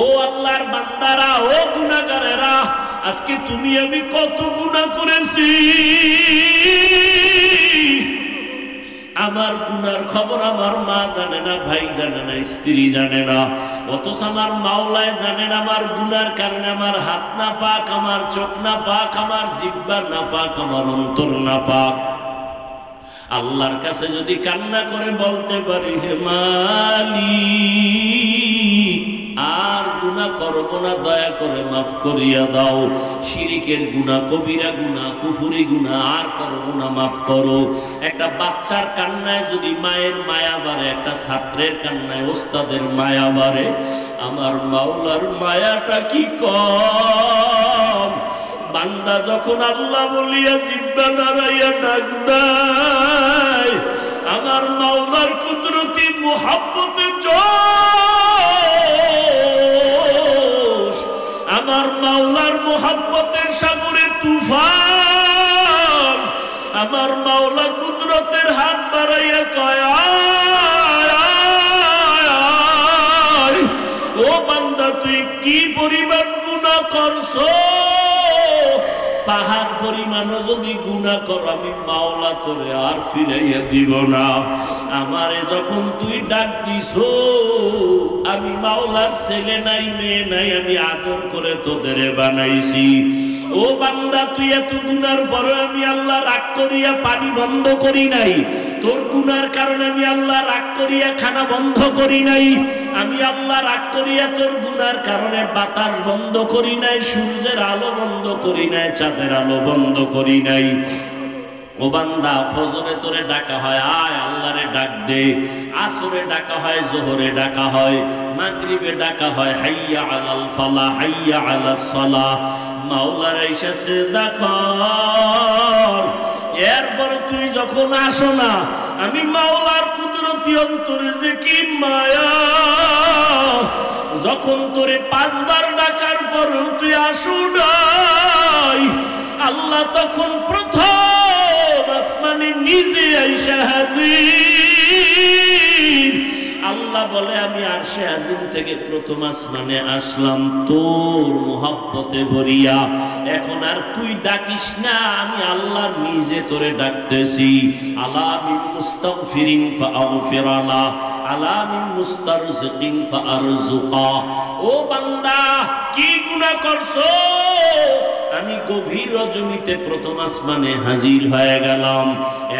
ও আল্লাহর বান্দারা, ও গুনাহগারেরা, আজকে তুমি আমি কত গুনাহ করেছি। আমার গুনার খবর আমার মা জানে না, ভাই জানে না, স্ত্রী জানে না, অথচ আমার মাওলায় জানেন আমার গুনার কারণে আমার হাত না পাক, আমার চোখ না পাক, আমার জিহ্বা না পাক, আমার অন্তর না পাক। আল্লাহর কাছে যদি কান্না করে বলতে পারি, হে মালিক আর গুনাহ করব না, দয়া করে মাফ করিয়া দাও, শিরিকের গুনাহ, কবিরা গুনাহ, কুফরি গুনাহ আর করব না, মাফ করো। একটা বাচ্চার কান্নায় যদি মায়ের মায়া বাড়ে, একটা ছাত্রের কান্নায় ওস্তাদের মায়া বাড়ে, আমার মাওলার মায়াটা কি কম? বান্দা যখন আল্লাহ বলিয়া জিহ্বা নাড়াইয়া ডাক দেয়, আমার মাওলার কুদরতি মুহাব্বতে জোশ, আমার মাওলার মুহাব্বতের সাগরে তুফান, আমার মাওলা কুদরতের হাত বাড়াইয়া কয়, ও বান্দা তুই কি পরিমাণ গুনাহ করছো? পাহাড় পরিমাণও যদি গুনাহ করো, আমি মাওলা তোরে আর ফিরাইয়া দিব না। আমারে যখন তুই ডাক দিছো, আমি মাওলার ছেলে নাই, মেয়ে নাই, আমি আদর করে তোদের বানাইছি। ও বান্দা, তুই এত গুনার পরে আমি আল্লাহ রাগ করিয়া পানি বন্ধ করি নাই, তোর গুনার কারণে আমি আল্লাহ রাগ করিয়া খানা বন্ধ করি নাই, আমি আল্লাহ রাগ করিয়া তোর গুনার কারণে বাতাস বন্ধ করি নাই, সূর্যের আলো বন্ধ করি নাই, চাঁদের আলো বন্ধ করি নাই। ও বান্দা, ফজরে তোরে ডাকা হয়, আয় আল্লাহরে ডাক দে। আসরে ডাকা হয়, জোহরে ডাকা হয়, মাগরিবে ডাকা হয়, হাইয়া আলাল ফালাহ, হাইয়া আলাস সালাহ। মাওলার আইসা সিজদা কর। এরপর তুই যখন আসো না, আমি মাওলার কুদরতি অন্তরে যে কি মায়া, যখন তোরে 5 বার ডাকার পর তুই আসো নাই, আল্লাহ তখন প্রথম আসমানে নিজে আইসা হাজির। আল্লাহ বলে, আমি আরশে আজিম থেকে প্রথম আসমানে আসলাম তোর মুহাব্বতে ভরিয়া, এখন আর তুই ডাকিস না, আমি আল্লাহ নিজে তোরে ডাকতেছি। আলা মিন মুস্তাগফিরিন ফাআগফির লা, আলা মিন মুস্তারজিকিন ফাআরজুকা। ও বান্দা, কি গুনাহ করছো? আমি গভীর রজনীতে প্রথম আসমানে হাজির হয়ে গেলাম,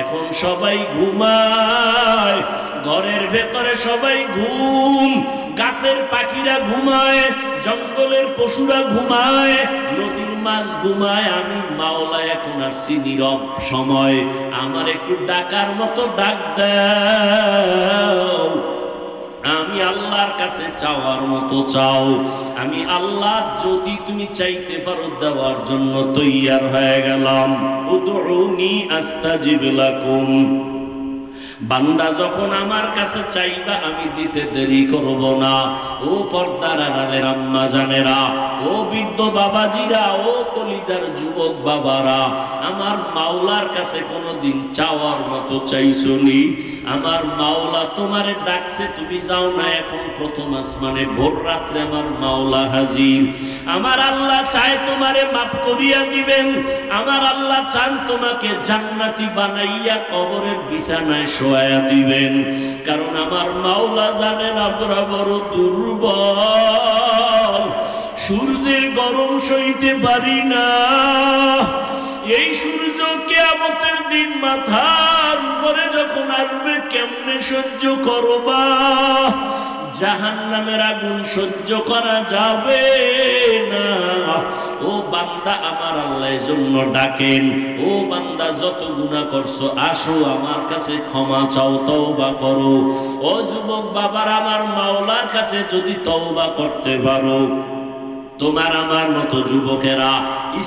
এখন সবাই ঘুমায়, ঘরের ভেতরে সবাই ঘুম, গাছের পাখিরা ঘুমায়, জঙ্গলের পশুরা ঘুমায়, নদীর মাছ ঘুমায়, আমি মাওলা এখন আসছি নীরব সময়, আমার একটু ডাকার মতো ডাক দাও। আমি আল্লাহর কাছে চাওয়ার মতো চাও, আমি আল্লাহ যদি তুমি চাইতে পারো দেওয়ার জন্য তৈয়ার হয়ে গেলাম। উদউনি আস্তাজিব লাকুম। বান্দা যখন আমার কাছে চাইবা, আমি দিতে দেরি করব না। ও পর্দার আড়ালের আম্মা জানেরা, ও বৃদ্ধ বাবাজিরা, ও কলিজার যুবক বাবারা, আমার মাওলার কাছে কোনোদিন চাওয়ার মতো চাইছনি? আমার মাওলা তোমারে ডাকছে, তুমি যাও না, এখন প্রথম আসমানে ভোর রাত্রে আমার মাওলা হাজির। আমার আল্লাহ চায় তোমারে মাফ করিয়া দিবেন, আমার আল্লাহ চান তোমাকে জান্নাতি বানাইয়া কবরের বিছানায় শোয়া দিবেন, কারণ আমার মাওলা জানেন আমরা বড় দুর্বল, সূর্যের গরম সইতে পারি না। এই সূর্য কিয়ামতের দিন মাথার উপরে যখন আসবে, কেমনে সহ্য করবা? জাহান্নামের আগুন সহ্য করা যাবে না। ও বান্দা, আমার আল্লাহর জন্য ডাকেন, ও বান্দা যত গুনাহ করছো আসো আমার কাছে ক্ষমা চাও, তওবা করো। ও যুবক বাবার, আমার মাওলার কাছে যদি তওবা করতে পারো, তোমার আমার মতো যুবকেরা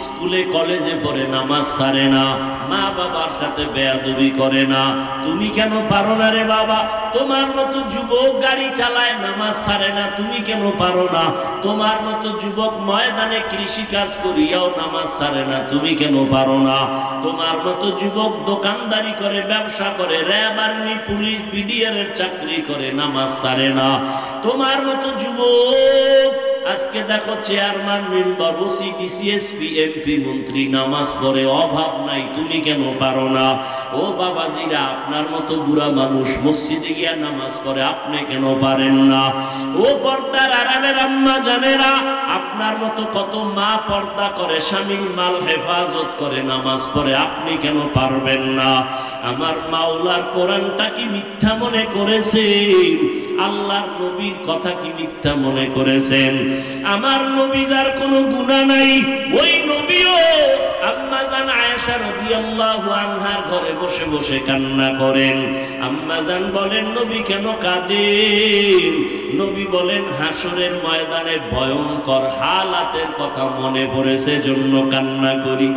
স্কুলে কলেজে পড়ে নামাজ ছাড়ে না, মা বাবার সাথে বেয়াদবি করে না, তুমি কেন পারো না রে বাবা? তোমার মতো যুবক গাড়ি চালায়, নামাজ ছাড়ে না, তুমি কেন পারো না? তোমার মতো যুবক ময়দানে কৃষি কাজ করিয়াও নামাজ ছাড়ে না, তুমি কেন পারো না? তোমার মতো যুবক দোকানদারি করে, ব্যবসা করে, র্যাব, আর্মি, পুলিশ, বিডিআর এর চাকরি করে, নামাজ ছাড়ে না। তোমার মতো যুবক আজকে দেখো chairman, member, OC, DC, SP, MP, মন্ত্রী নামাজ পড়ে, অভাব নাই, তুমি কেন পারো না? ও বাবাজিরা, আপনার মতো বুড়া মানুষ মসজিদে গিয়া নামাজ পড়ে, আপনি কেন পারেন না? ও পর্দার আড়ালের আম্মা জানেরা, আপনার মতো কত মা পর্দা করে, স্বামীর মাল হেফাজত করে, নামাজ পড়ে, আপনি কেন পারবেন না? আমার মাওলার কোরআনটা কি মিথ্যা মনে করেছেন? আল্লাহর নবীর কথা কি মিথ্যা মনে করেছেন? আমার নবী যার কোনো গুনাহ নাই, ওই নবীও আম্মা জান আয়েশা রাদিয়াল্লাহু আনহার ঘরে বসে বসে কান্না করেন। আম্মা জান বলেন, নবী কেন কাঁদেন? নবী বলেন, হাসরের ময়দানে ভয়ঙ্কর হালাতের কথা মনে পড়েছে, জন্য কান্না করি।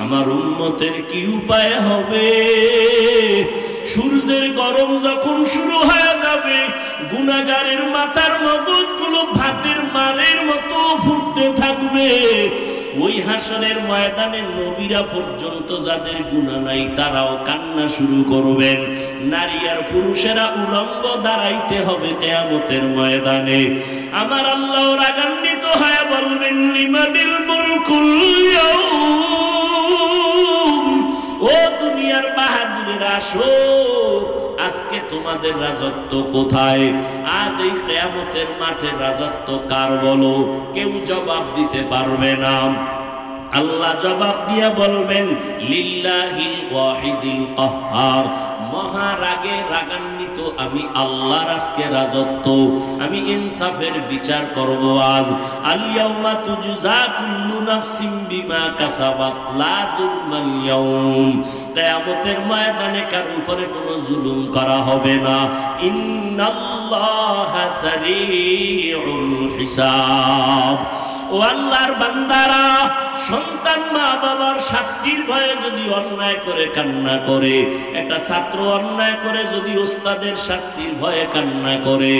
আমার উম্মতের কি উপায় হবে? সূর্যের গরম যখন শুরু হয়ে যাবে, গুনাহগারের মাথার মগজগুলো ভাতের মারের মতো ফুটতে থাকবে। ওই হাসরের ময়দানে নবীরা পর্যন্ত যাদের গুনাহ নাই তারাও কান্না শুরু করবেন। নারী আর পুরুষেরা উলঙ্গ দাঁড়াইতে হবে কিয়ামতের ময়দানে। আমার আল্লাহ রাগান্বিত হয়ে বলবেন, লিমানিল মুলকুল ইয়াউম, ও দুনিয়ার বাহাদুরেরা আসো, আজকে তোমাদের রাজত্ব কোথায়? আজ এই কিয়ামতের মাঠে রাজত্ব কার বলো? কেউ জবাব দিতে পারবে না। আল্লাহ জবাব দিয়া বলবেন, লিল্লাহিল ওয়াহিদিল কাহ্হার, মহারাগে রাগান্বিত আমি আল্লাহর আজকে রাজত্ব, আমি ইনসাফের বিচার করব আজ। আল ইয়াউমা তুজজা কুল্লু নাফসিন বিমা কাসাবাত লা যুলমাল ইয়াউম, কিয়ামতের ময়দানে কার উপরে কোনো জুলুম করা হবে না। ইন্নাল্লাহা সারিউল হিসাব। ও আল্লাহর বান্দারা, সন্তান মা বাবার শাস্তির ভয়ে যদি অন্যায় করে কান্না করে, একটা ছাত্র অন্যায় করে যদি ওস্তাদের শাস্তির ভয়ে কান্না করে,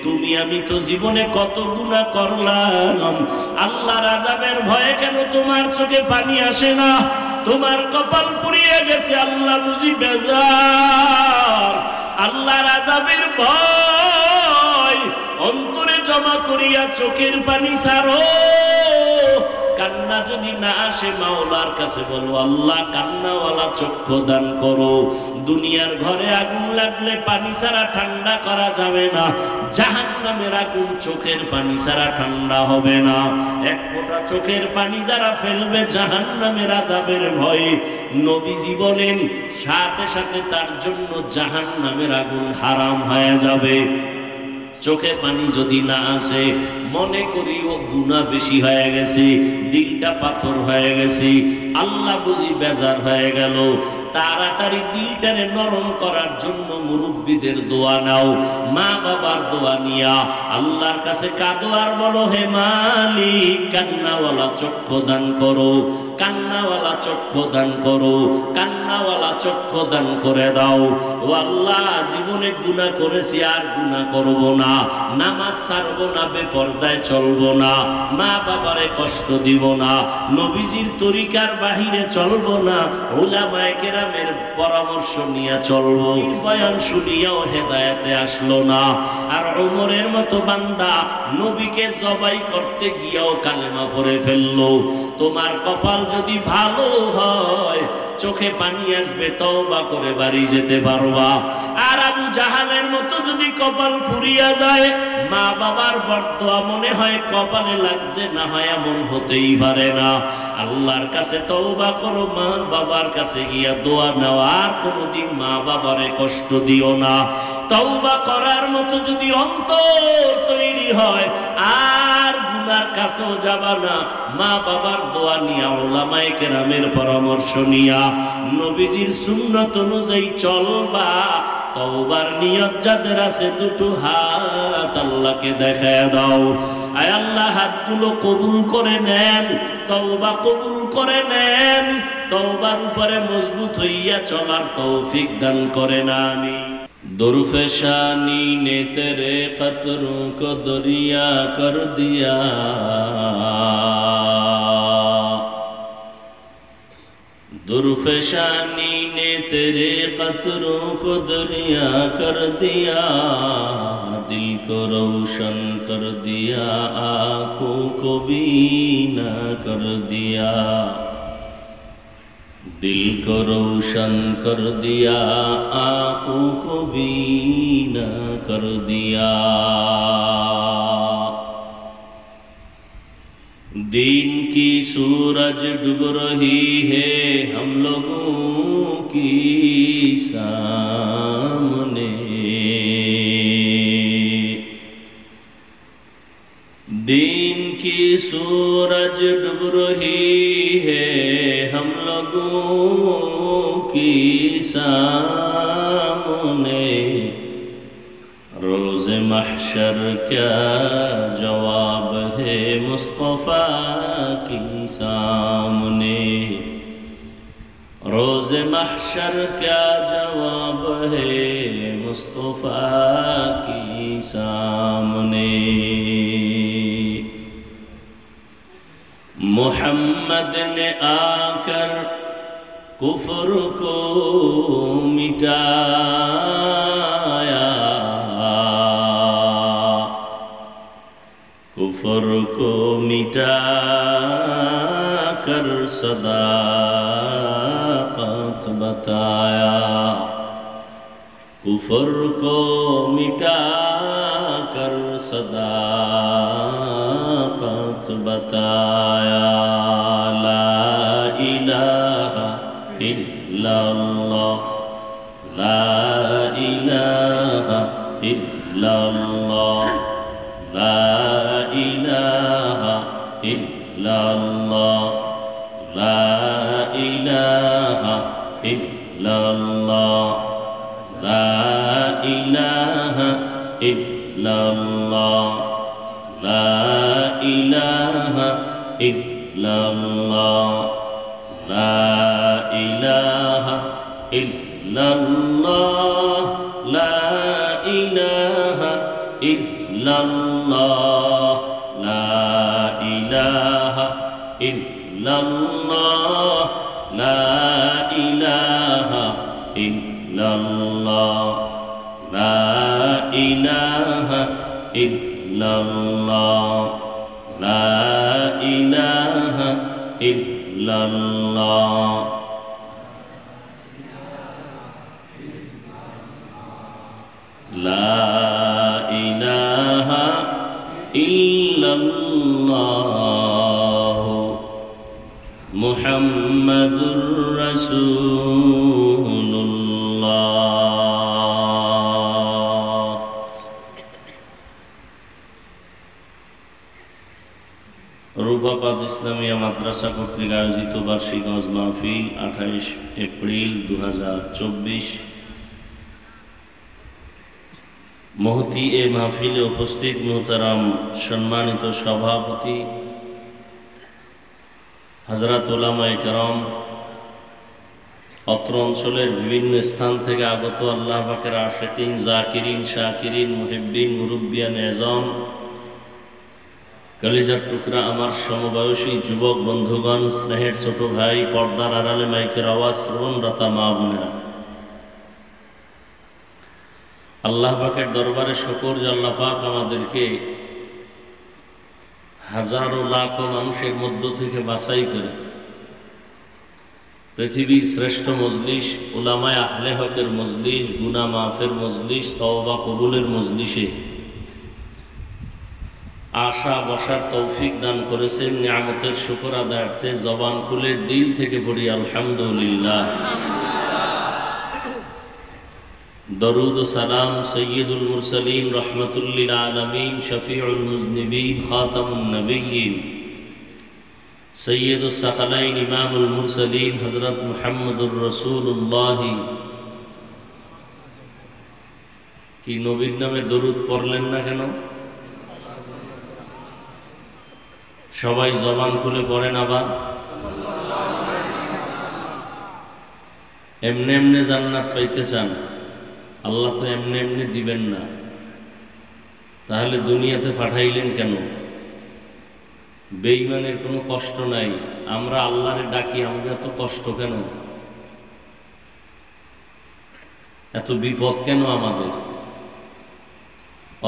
তুমি আমি তো জীবনে কত গুনাহ করলাম, আল্লাহর আযাবের ভয়ে কেন তোমার চোখে পানি আসে না? তোমার কপাল পুড়িয়ে গেছে, আল্লাহ বুঝি বেজার। আল্লাহর আযাবের ভয় অন্তরে জমা করিয়া চোখের পানি ছাড়ো। কান্না যদি না আসে, মাওলার কাছে বলো, আল্লাহ কান্নাওয়ালা চক্ষু দান করো। দুনিয়ার ঘরে আগুন লাগলে পানি ছাড়া ঠান্ডা করা যাবে না, জাহান্নামের আগুন চোখের পানি ছাড়া ঠান্ডা হবে না। এক ফোঁটা চোখের পানি যারা ফেলবে জাহান্নামের আযাবের ভয়ে, নবীজি বলেন সাথে সাথে তার জন্য জাহান্নামের আগুন হারাম হয়ে যাবে। চোখে পানি যদি না আসে, মনে করি ও গুনাহ বেশি হয়ে গেছে, দিলটা পাথর হয়ে গেছে, আল্লাহ বুঝি বেজার হয়ে গেল। তাড়াতাড়ি দিলটারে নরম করার জন্য মুরব্বীদের দোয়া নাও, মা বাবার দোয়া নিয়া আল্লাহর কাছে কাঁদো আর বলো, হে মালিক, কান্নাওয়ালা চক্ষু দান করো, কান্নাওয়ালা চক্ষু দান করো, কান্নাওয়ালা চক্ষু দান করে দাও। ও আল্লাহ, জীবনে গুনাহ করেছি, আর গুনাহ করব না, নামাজ ছাড়বো না, বেপরদায় চলবো না, মা বাবারে কষ্ট দিব না, নবীজির তরিকার বাহিরে চলবো না, উলামায়ে কেরামের পরামর্শ নিয়ে চলবো। বয়ান শুনিয়াও হেদায়েতে আসলো না। আর ওমরের মতো বান্দা নবীকে জবাই করতে গিয়েও কালেমা পড়ে ফেললো। তোমার কপাল যদি ভালো হয়, চোখে পানি আসবে, তওবা করে বাড়ি যেতে পারবা। আর আবু জাহালের মতো যদি কপাল পুড়িয়া যায়, মা বাবার বরদোয়া মনে হয় কপালে লাগছে, না হয় এমন হতেই পারে না। আল্লাহর কাছে তওবা করো, মা বাবার কাছে গিয়া দোয়া নাও, আর কোনোদিন মা বাবারে কষ্ট দিও না। তওবা করার মতো যদি অন্তর তৈরি হয়, আর গুনার কাছেও যাবা না, মা বাবার দোয়া নিয়া, উলামায়ে কেরামের পরামর্শ নিয়া, নবীজির সুন্নাত অনুযায়ী চলবা। তওবার নিয়ত যাদের আছে, দুটো হাত আল্লাহকে দেখায় দাও। আয় আল্লাহ, হাতগুলো কবুল করে নেন, তওবা কবুল করে নেন, তওবার উপরে মজবুত হইয়া চলার তৌফিক দান করেন। আমিন। दुर्फेशानी ने तेरे कतरों को दरिया कर दिया, दुर्फेशानी ने तेरे कतरों को दरिया कर दिया, दिल को रोशन कर दिया, आँखों को को बीना कर दिया, दिल को रोशन कर दिया, आँखों को बीना कर दिया। दीन की सूरज डूब रही है हम लोगों की सामने, दीन की सूरज डूब रही है हम लोगों की सामने। रोज़ महशर क्या जवाब है मुस्तफ़ा की सामने, रोज़ महशर क्या जवाब है मुस्तफ़ा की सामने। मुहम्मद ने आकर कुफ्र को मिटाया, कुफ्र को मिटा कर सदाकत बताया, कुफ्र को मिटा कर सदाकत बताया। ला इलाहा इल्लल्लाह, ला इलाहा इल्लल्लाह, ला इलाहा इल्लल्लाह, ला इलाहा इल्लल्लाह, ला इलाहा इल्लल्लाह, ला इलाहा इल्लल्लाह, ला इलाहा इल्लल्लाह, ला इलाहा इल्लल्लाह, ला इलाहा इल्लल्लाह, ला इलाहा इल्लल्लाह, ला इलाहा इल्लल्लाह, ला इलाहा इल्लल्लाह। ला इलाहा इल्लल्लाह मुहम्मदुर रसूलुल्लाह। রূপাপাত ইসলামিয়া মাদ্রাসা কর্তৃক আয়োজিত বার্ষিক ওয়াজ মাহফিল 28 এপ্রিল 2024। মহতি এ মাহফিলে উপস্থিত মোহতারাম সম্মানিত সভাপতি হযরত উলামায়ে কেরাম, অত্র অঞ্চলের বিভিন্ন স্থান থেকে আগত আল্লাহ পাকের আশিকিন, জাকিরিন, শাকিরিন, মুহিব্বিন, মুরব্বিয়ান এজম, কলিজার টুকরা আমার সমবয়সী যুবক বন্ধুগণ, স্নেহের ছোট ভাই, পর্দার আড়ালে মাইকের আওয়াজ শ্রবণরতা মা বোনেরা, আল্লাহ পাকের দরবারে শুকর যে আল্লাহ পাক আমাদেরকে হাজারো লাখো মানুষের মধ্য থেকে বাছাই করে পৃথিবীর শ্রেষ্ঠ মজলিস, উলামায়ে আহলে হকের মজলিস, গুনাহ মাফের মজলিস, তওবা কবুলের মজলিসে আশা বসার তৌফিক দান করেছেন। নিয়ামতের শুকর আদায়ার্থে জবান খুলে দিল থেকে পড়ি আলহামদুলিল্লাহ। দরুদ ও সালাম সৈয়দুল মুরসালিন, রহমাতুল লিল আলামিন, শফিউল মুজনিবিন, খাতামুন নবিয়্যিন, সৈয়দুস সাকালাইন, ইমামুল মুরসালিন হযরত মুহাম্মদুর রাসূলুল্লাহ। কি নবীর নামে দরুদ পড়লেন না কেন? সবাই জবান খুলে পড়েন আবার। এমনি এমনি জান্নাত পাইতে চান, আল্লাহ তো এমনি এমনি দিবেন না, তাহলে দুনিয়াতে পাঠাইলেন কেন? বেঈমানের কোনো কষ্ট নাই, আমরা আল্লাহরে ডাকি, আমরা এত কষ্ট কেন? এত বিপদ কেন আমাদের?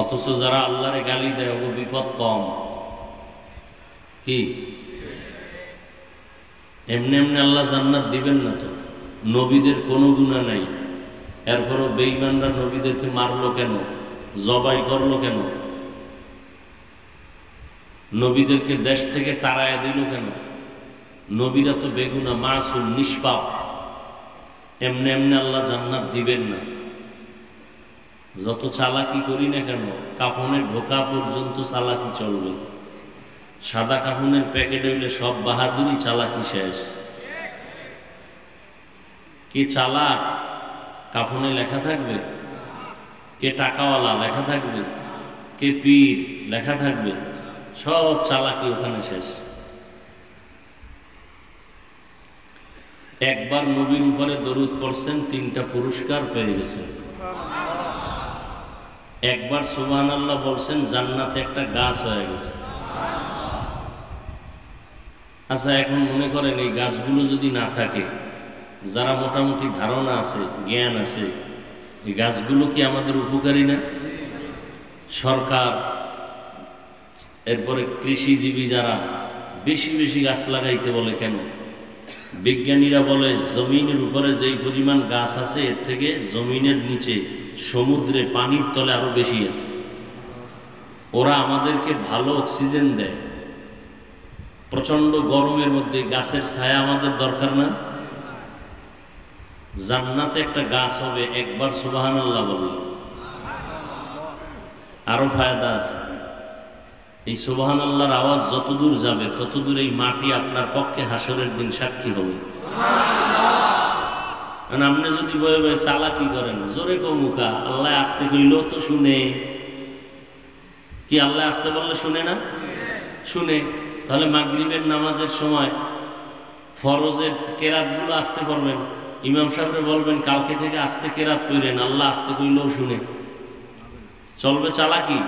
অথচ যারা আল্লাহরে গালি দেয় ওগো বিপদ কম। কি এমনি এমনি আল্লাহ জান্নাত দিবেন না তো। নবীদের কোনো গুনাহ নাই, এরপরও বেঈমানরা নবীদেরকে মারলো কেন, জবাই করলো কেন, নবীদেরকে দেশ থেকে তাড়ায়া দিল কেন? নবীরা তো বেগুনা, মাসুম, নিষ্পাপ। এমনি এমনি আল্লাহ জান্নাত দিবেন না। যত চালাকি করি না কেন, কাফনের ঢোকা পর্যন্ত চালাকি চলবে। সাদা কাফনের প্যাকেট হইলে সব বাহাদুরি, চালাকি শেষ। কে চালাক কাফনে লেখা থাকবে, কে টাকাওয়ালা লেখা থাকবে, কে পীর লেখা থাকবে, সব চালাকি ওখানে শেষ। একবার নবীর উপরে দরুদ পড়ছেন, 3টা পুরস্কার পেয়ে গেছেন। একবার সুবহানাল্লাহ বলছেন, জান্নাতে একটা গাছ হয়ে গেছে। আচ্ছা, এখন মনে করেন এই গাছগুলো যদি না থাকে, যারা মোটামুটি ধারণা আছে, জ্ঞান আছে, এই গাছগুলো কি আমাদের উপকারী না? সরকার, এরপরে কৃষিজীবী যারা বেশি বেশি গাছ লাগাইতে বলে কেন? বিজ্ঞানীরা বলে জমিনের উপরে যেই পরিমাণ গাছ আছে, এর থেকে জমিনের নিচে সমুদ্রে পানির তলে আরো বেশি আছে। ওরা আমাদেরকে ভালো অক্সিজেন দেয়। প্রচন্ড গরমের মধ্যে গাছের ছায়া আমাদের দরকার না? জান্নাতে একটা গাছ হবে, একবার সুবহানাল্লাহ বলল, আরো ফায়দা আছে। এই সুবহানাল্লাহর আওয়াজ যতদূর যাবে ততদূর এই মাটি আপনার পক্ষে হাসরের দিন সাক্ষী হবে। আপনি যদি বয়ে বয়ে চালাকি করেন, জোরে কমুখা, আল্লাহ আসতে কইলেও তো শুনে। কি আল্লাহ আসতে বললে শুনে না? শুনে। তাহলে মাগরিবের নামাজের সময় ফরজের কেরাতগুলো আসতে পারবেন, ইমাম সাহেবরে বলবেন কালকে থেকে আস্তে কেরাত পড়েন, আল্লাহ আসতে কইলেও শুনে। চলবে চালাকি?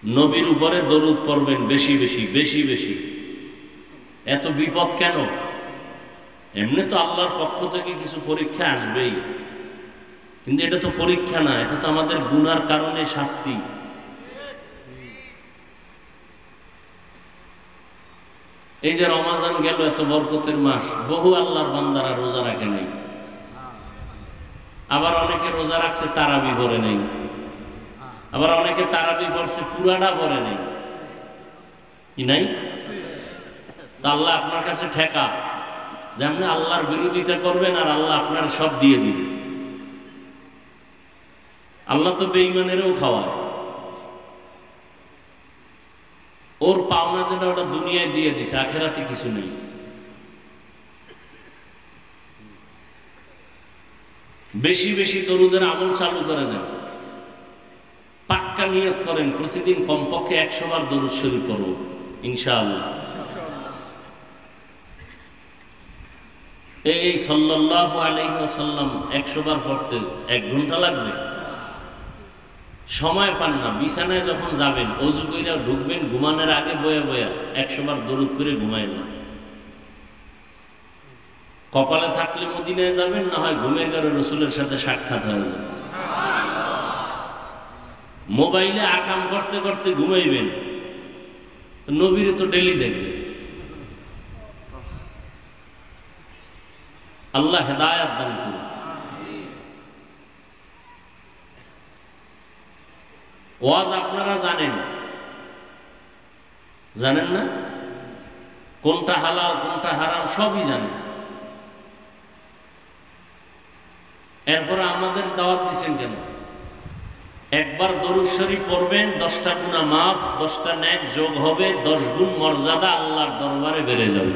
নবীর উপরে দরুদ পড়বেন বেশি বেশি বেশি বেশি। এত বিপদ কেন? এমনি তো আল্লাহর পক্ষ থেকে কিছু পরীক্ষা আসবেই, কিন্তু এটা তো পরীক্ষা না, এটা তো আমাদের গুনার কারণে শাস্তি। এই যে রমাজান গেল, এত বরকতের মাস, বহু আল্লাহর বান্দারা রোজা রাখে নাই। আবার অনেকে রোজা রাখছে তারাবি পড়ে নাই, আবার অনেকে তারাবি পড়ছে পুরাটা পড়ে নাই। কি নাই? তা আল্লাহ আপনার কাছে ঠেকা যে আপনি আল্লাহর বিরোধিতা করবেন আর আল্লাহ আপনার সব দিয়ে দিবে। আল্লাহ তো বেঈমানেরও খাওয়ায়। ওর পাওনা যেটা ওটা দুনিয়ায় দিয়ে দিছে, আখেরাতে কিছু নেই। বেশি বেশি দরুদের আমল চালু করে দেন। পাক্কা নিয়ত করেন প্রতিদিন কমপক্ষে 100 বার দরুদ শরীফ পড়ব ইনশাআল্লাহ। এই সাল্লাল্লাহু আলাইহি ওয়াসাল্লাম 100 বার পড়তে 1 ঘন্টা লাগবে। সময় পান না, বিছানায় যখন যাবেন, অজু কইরা ঢুকবেন, ঘুমানোর আগে বয়া বয়া 100 বার দরুদ পড়ে ঘুমায় যান। কপালে থাকলে মদিনায় যাবেন, না হয় ঘুমের ঘরে রাসূলের সাথে সাক্ষাৎ হয়ে যাবে। মোবাইলে আকাম করতে করতে ঘুমাইবেন, তো নবীরে তো ডেলি দেখবেন। আল্লাহ হেদায়েত দান করুন। ওয়াজ আপনারা জানেন, জানেন না? কোনটা হালাল কোনটা হারাম সবই জানেন। এরপরে আমাদের দাওয়াত দিচ্ছেন কেন? একবার দরুদ শরীফ পড়বেন, 10টা গুনাহ মাফ, 10টা নেক যোগ হবে, 10 গুণ মর্যাদা আল্লাহর দরবারে বেড়ে যাবে।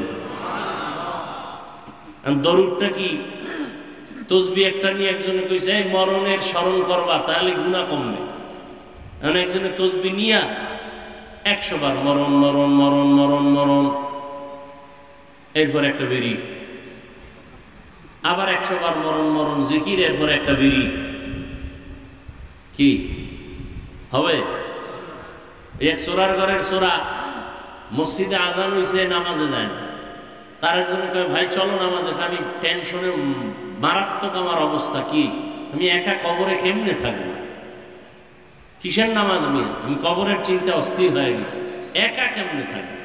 দরুদটা কি? তসবিহ একটা নিয়ে একজনে কইছে এই মরণের স্মরণ করবা, তাহলে গুনাহ কমবে। এখন একজনে তসবিহ নিয়া 100 বার মরণ মরণ মরণ মরণ মরণ, এরপর একটা বেরি, আবার 100 বার মরণ মরণ জিকির, এরপর একটা বেরি। কি হবে? এক সোরার ঘরের সোরা, মসজিদে আজান হইছে, নামাজে যায় না। তার একজনে কয় ভাই চলো নামাজে। আমি টেনশনে মারাত্মক আমার অবস্থা, কি আমি একা কবরে কেমনে থাকবো? কিসের নামাজ নিয়ে? আমি কবরের চিন্তা অস্থির হয়ে গেছি। একা কেমনে থাকবে?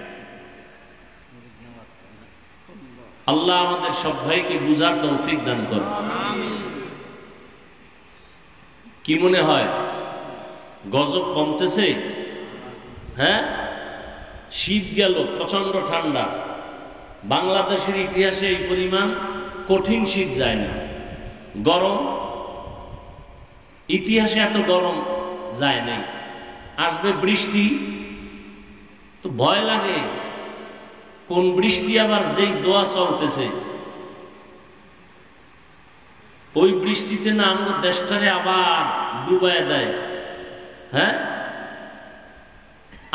আল্লাহ আমাদের সব ভাইকে বুঝার তৌফিক দান করুন। কি মনে হয় গজব কমতেছে? হ্যাঁ, শীত গেল, প্রচন্ড ঠান্ডা। বাংলাদেশের ইতিহাসে এই পরিমাণ কঠিন শীত যায় না। গরম, ইতিহাসে এত গরম যায় নাই। আসবে বৃষ্টি, তো ভয় লাগে কোন বৃষ্টি আবার যেই দোয়া চলতেছে ওই বৃষ্টিতে না আমাদের দেশটারে আবার ডুবায় দেয়। হ্যাঁ,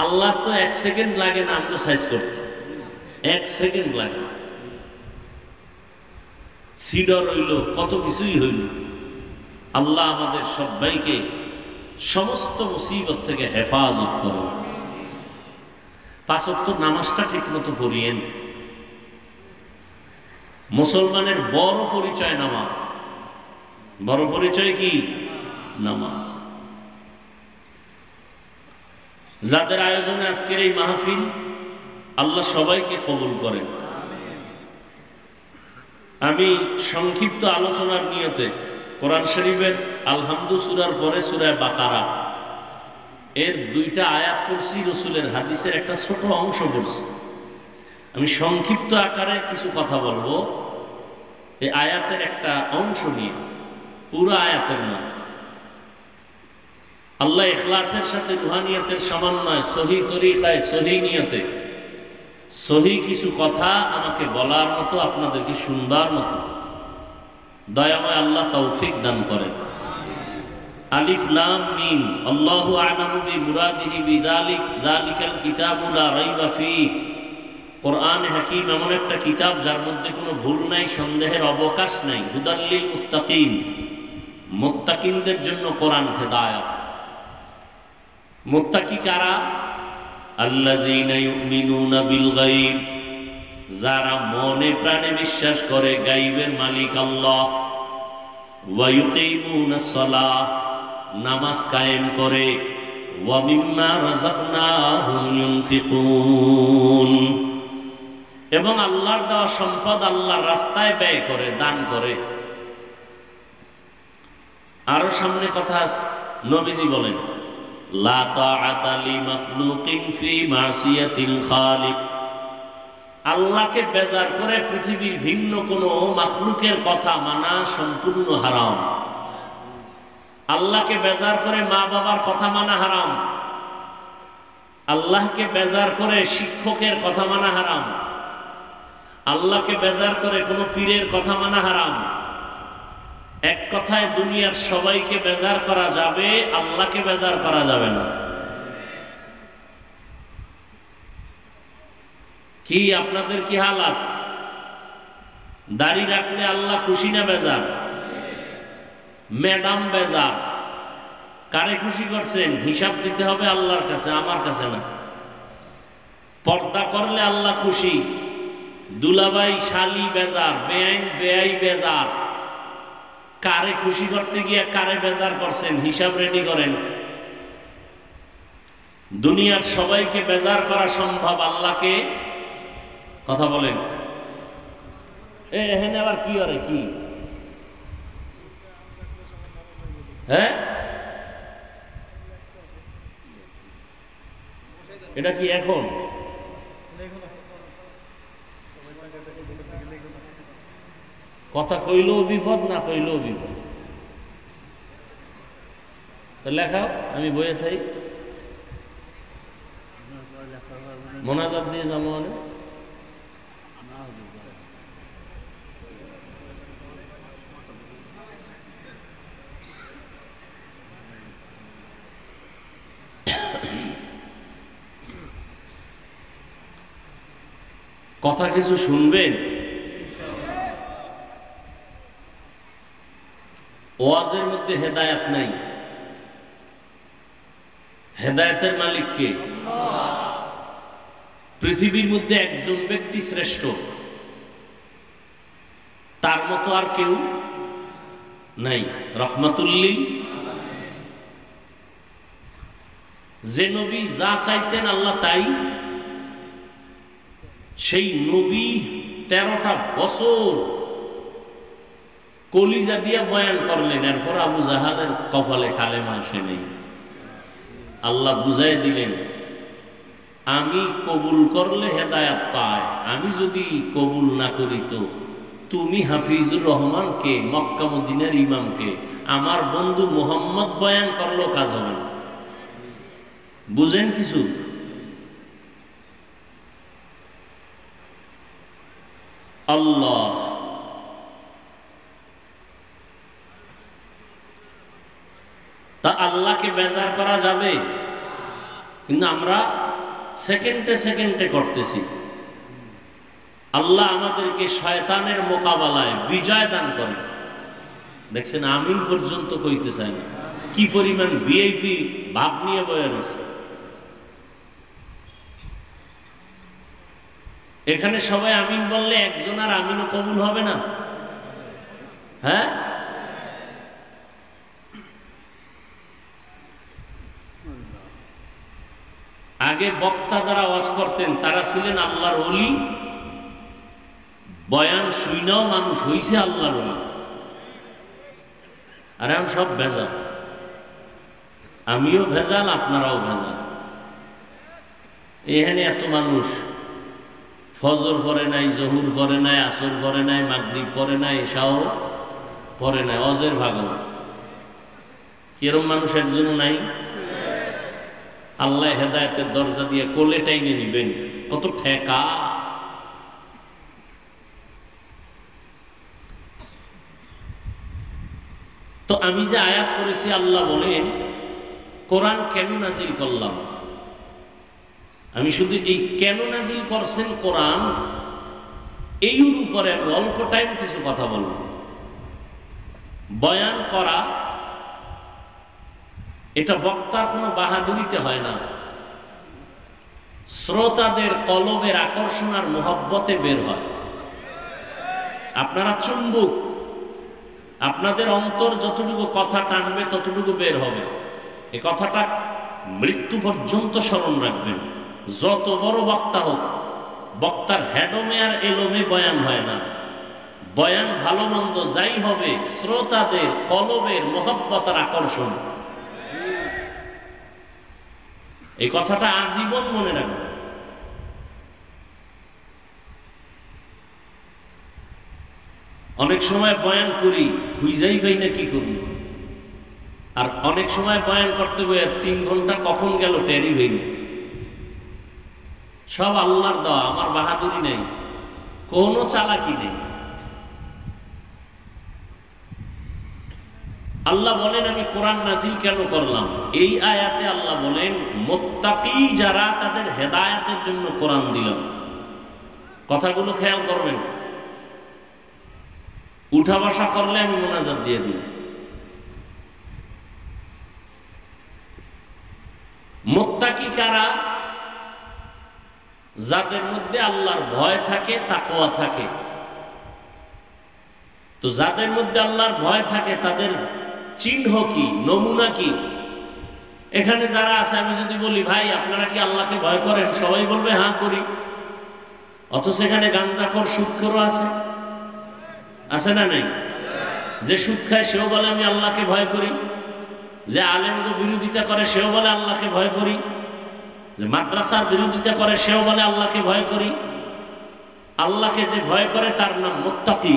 আল্লাহ তো 1 সেকেন্ড লাগে না আমাকে সাইজ করতে, 1 সেকেন্ড লাগে। সিডর হইল, কত কিছুই হইল। আল্লাহ আমাদের সবাইকে সমস্ত মুসিবত থেকে হেফাজত করুন। 5 ওয়াক্ত নামাজটা ঠিক মতো পড়িয়েন। মুসলমানের বড় পরিচয় নামাজ। বড় পরিচয় কি? নামাজ। যাদের আয়োজনে আজকের এই মাহফিল, আল্লাহ সবাইকে কবুল করেন। আমি সংক্ষিপ্ত আলোচনার নিয়তে কোরআন শরীফের আলহামদু সূরার পরে সূরা বাকারা এর 2টা আয়াত পড়ছি, রসুলের হাদিসের একটা ছোট অংশ পড়ছি। আমি সংক্ষিপ্ত আকারে কিছু কথা বলবো এই আয়াতের একটা অংশ নিয়ে, পুরো আয়াতের নয়। আল্লাহ ইখলাসের সাথে রুহানিয়তের সমন্বয়, সহি তরিকায়, সহি নিয়তে সহি কিছু কথা আমাকে বলার মতো, আপনাদেরকে শুনবার মতো দয়াময় আল্লাহ তৌফিক দান করেন। আলিফ লাম মিম, আল্লাহু আ'লামু বিমুরাদিহি বিযালিক, যালিকাল কিতাবু লা রাইবা ফীহ। কোরআন হাকীম এমন একটা কিতাব যার মধ্যে কোনো ভুল নাই, সন্দেহের অবকাশ নাই। হুদাল লিল মুত্তাকিন, মুত্তাকিনদের জন্য কোরআন হেদায়েত। মুত্তাকি কারা? আল্লাযীনা ইউমিনুনা বিল গায়ব, যারা মনে প্রাণে বিশ্বাস করে গায়বের মালিক আল্লাহ। ওয়া ইউকিমুনাস সালাহ, নামাজ কায়েম করে। ওয়া মিম্মা রাযাকনাহুম ইউনফিকুন, এবং আল্লাহর দেওয়া সম্পদ আল্লাহর রাস্তায় ব্যয় করে, দান করে। আরো সামনে কথা আছে, নবীজি বলেন লা তাআতা লি মাখলুকিন ফি মাসিয়াতিল খালিক। আল্লাহকে বেজার করে পৃথিবীর ভিন্ন কোনো মাখলুকের কথা মানা সম্পূর্ণ হারাম। আল্লাহকে বেজার করে মা বাবার কথা মানা হারাম। আল্লাহকে বেজার করে শিক্ষকের কথা মানা হারাম। আল্লাহকে বেজার করে কোনো পীরের কথা মানা হারাম। এক কথায় দুনিয়ার সবাইকে বেজার করা যাবে, আল্লাহকে বেজার করা যাবে না। কি আপনাদের কি হালাত? দাড়ি রাখলে আল্লাহ খুশি না বেজার? ম্যাডাম বেজার। কারে খুশি করছেন? হিসাব দিতে হবে আল্লাহর কাছে, আমার কাছে না। পর্দা করলে আল্লাহ খুশি। দুলাভাই শালি বেজার, বেআইন বেআই বেজার। কারে খুশি করতে গিয়ে কারে বেজার করছেন, হিসাব রেডি করেন। দুনিয়ার সবাইকে বেজার করা সম্ভব, আল্লাহকে কথা বলেন। এখানে আবার কি করে কি? হ্যাঁ, এটা কি এখন? কথা কইলেও বিপদ, না কইলেও বিপদ। তো লেখাও, আমি বইয়ে থাই, মোনাজাত দিয়ে যাবো। মানে কথা কিছু শুনবেন? ওয়াজের মধ্যে হেদায়েত নাই। হেদায়েতের মালিক কে? পৃথিবীর মধ্যে একজন ব্যক্তি শ্রেষ্ঠ, তার মতো আর কেউ নাই। রহমাতুল লিল যে নবী যা চাইতেন আল্লাহ তাই। সেই নবী 13টা বছর কলিজা দিয়ে বয়ান করলেন, এরপর আবু জাহালের কপালে কালেমা আসে নেই। আল্লাহ বুঝাই দিলেন, আমি কবুল করলে হেদায়াত পায়, আমি যদি কবুল না করি তো তুমি হাফিজুর রহমানকে, মক্কা মদিনার ইমামকে, আমার বন্ধু মুহাম্মদ বয়ান করলেও কাজ হবে না। বুঝেন কিছু? আল্লাহ তা আল্লাহকে বেজার করা যাবে, কিন্তু আমরা সেকেন্ডে সেকেন্ডে করতেছি। আল্লাহ আমাদেরকে শয়তানের মোকাবেলায় বিজয় দান করে। দেখছেন, আমিন পর্যন্ত কইতে চায় না, কি পরিমাণ ভিআইপি ভাব নিয়ে বয়ে রয়েছে। এখানে সবাই আমিন বললে একজন আর আমিনও কবুল হবে না? হ্যাঁ, আগে বক্তা যারা ওয়াজ করতেন তারা ছিলেন আল্লাহর ওলি, বয়ান শুইনাও মানুষ হইছে আল্লাহর ওলি। আর এখন সব ভেজাল, আমিও ভেজাল, আপনারাও ভেজাল। এখানে এত মানুষ ফজর পড়ে নাই, জহুর পড়ে নাই, আসর পড়ে নাই, মাগরিব পড়ে নাই, এশাও পড়ে নাই, অজের ভাগও। কিরম মানুষ একজনও নাই? আল্লাহ হেদায়েতের দরজা দিয়ে কোলে টাইনে নিবেন, কত ঠেকা। তো আমি যে আয়াত পড়েছি, আল্লাহ বলেন কোরআন কেন নাজিল করলাম? আমি শুধু এই কেন নাজিল করছেন কোরআন, এই উপরে আমি অল্প টাইম কিছু কথা বলব। বয়ান করা এটা বক্তার কোনো বাহাদুরিতে হয় না, শ্রোতাদের কলবের আকর্ষণ আর মোহব্বতে বের হয়। আপনারা চুম্বক, আপনাদের অন্তর যতটুকু কথা টানবে ততটুকু বের হবে। এই কথাটা মৃত্যু পর্যন্ত স্মরণ রাখবেন। যত বড় বক্তা হোক, বক্তার হেডমে আর এলোমে বয়ান হয় না। বয়ান ভালো মন্দ যাই হবে, শ্রোতাদের কলবের মোহব্বত আর আকর্ষণ। এই কথাটা আজীবন মনে রাখবেন। অনেক সময় বয়ান করি, খুঁজাই পাই না কি করব। আর অনেক সময় বয়ান করতে গিয়ে 3 ঘন্টা কখন গেল টেরই হইনি। সব আল্লাহর দেওয়া, আমার বাহাদুরি নেই, কোনো চালাকি নেই। আল্লাহ বলেন আমি কোরআন নাজিল কেন করলাম? এই আয়াতে আল্লাহ বলেন মুত্তাকি যারা, তাদের হেদায়েতের জন্য কোরআন দিলাম। কথাগুলো খেয়াল করবেন। উঠা বসা করলে আমি মোনাজাত দিয়ে দিই। মুত্তাকি কারা? যাদের মধ্যে আল্লাহর ভয় থাকে, তাকওয়া থাকে। তো যাদের মধ্যে আল্লাহর ভয় থাকে তাদের চিহ্ন কি, নমুনা কি? এখানে যারা আছে, আমি যদি বলি ভাই আপনারা কি আল্লাহকে ভয় করেন, সবাই বলবে হ্যাঁ করি। অথচ এখানে গাঞ্জাখোর, সুদখোরও আছে, আছে না নাই? যে সুদ খায় সেও বলে আমি আল্লাহকে ভয় করি। যে আলেমকে বিরোধিতা করে সেও বলে আল্লাহকে ভয় করি। যে মাদ্রাসার বিরোধিতা করে সেও বলে আল্লাহকে ভয় করি। আল্লাহকে যে ভয় করে তার নাম মুত্তাকি,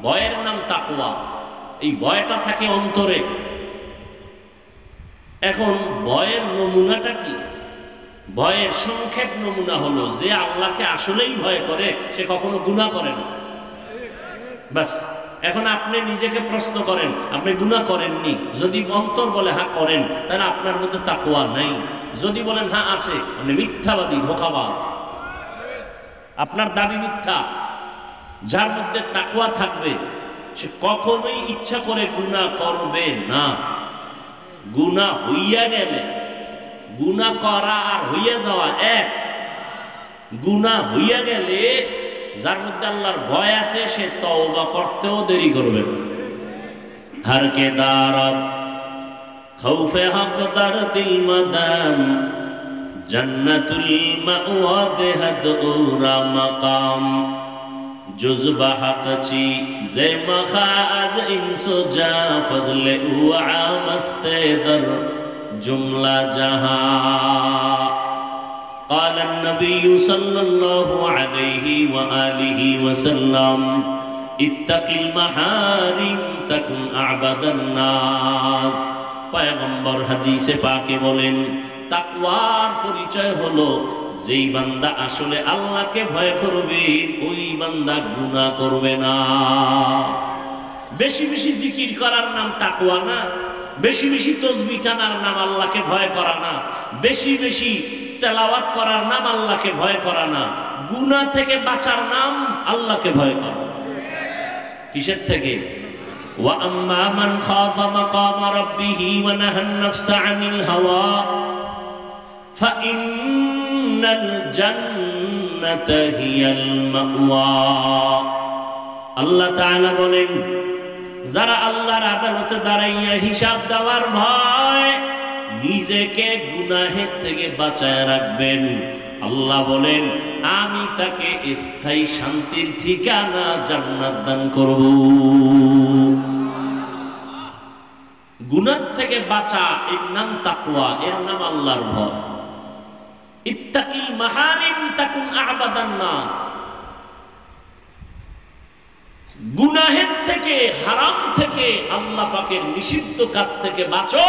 ভয়ের নাম তাকওয়া। এই ভয়টা থাকে অন্তরে। এখন ভয়ের নমুনাটা কি? ভয়ের সংক্ষেপ নমুনা হলো যে আল্লাহকে আসলেই ভয় করে সে কখনো গুনাহ করে না। বাস। এখন আপনি নিজেকে প্রশ্ন করেন, আপনি গুনাহ করেননি? যদি অন্তর বলে হ্যাঁ করেন, তাহলে আপনার মধ্যে তাকওয়া নাই। যদি বলেন হ্যাঁ আছে, আপনি মিথ্যাবাদী, ধোঁকাবাজ, আপনার দাবি মিথ্যা। যার মধ্যে তাকওয়া থাকবে সে কখনোই ইচ্ছা করে গুনাহ করবে না। গুনাহ হইয়া গেলে, গুনাহ করা আর হইয়া যাওয়া এক। গুনাহ হইয়া গেলে যার মধ্যে আল্লাহর ভয় আছে সে তওবা করতেও দেরি করবে না। হর কে দারত খৌফে হক দারদিল মাদাম জান্নাতুল মাওয়া দেহাদ ওরা মাকাম জুজবা হাকচি জে মখাজ ইনসো জা ফজলে উ আমস্তে দর জুমলা জাহা قال النبي صلى الله عليه وآله وسلم اتق المحارم تكن أعبد الناس পয়গম্বর হাদিসে পাকে বলেন তাকওয়ার পরিচয় হলো যেই বান্দা আসলে আল্লাহকে ভয় করবে ওই বান্দা গুনাহ করবে না। বেশি বেশি জিকির করার নাম তাকওয়া না, বেশি বেশি তাসবিহ টানার নাম আল্লাহকে ভয় করা না, বেশি বেশি তেলাওয়াত করার নাম আল্লাহকে ভয় করা না, গুনাহ থেকে বাঁচার নাম আল্লাহকে ভয় করা। কিসের থেকে? ওয়া আম্মা মান খাফা মাকাম রাব্বিহি ওয়া নাহান নাফসা আনিল হাওয়া ফাইন্নাল জান্নাতা হিয়াল মাওয়া। আল্লাহ তাআলা বলেন যারা আল্লাহর আদালতে দাঁড়াইয়া হিসাব দেওয়ার ভয় নিজেকে গুনাহের থেকে বাঁচায় রাখবেন, আল্লাহ বলেন আমি তাকে স্থায়ী শান্তির ঠিকানা জান্নাত দান করব। গুনাহ থেকে বাঁচা এর নাম তাকওয়া, এর নাম আল্লাহর ভয়। ইত্তাকিল মাহারিম তাকুন আবাদান নাস। গুনাহের থেকে, হারাম থেকে, আল্লাহ পাকের নিষিদ্ধ কাজ থেকে বাঁচো,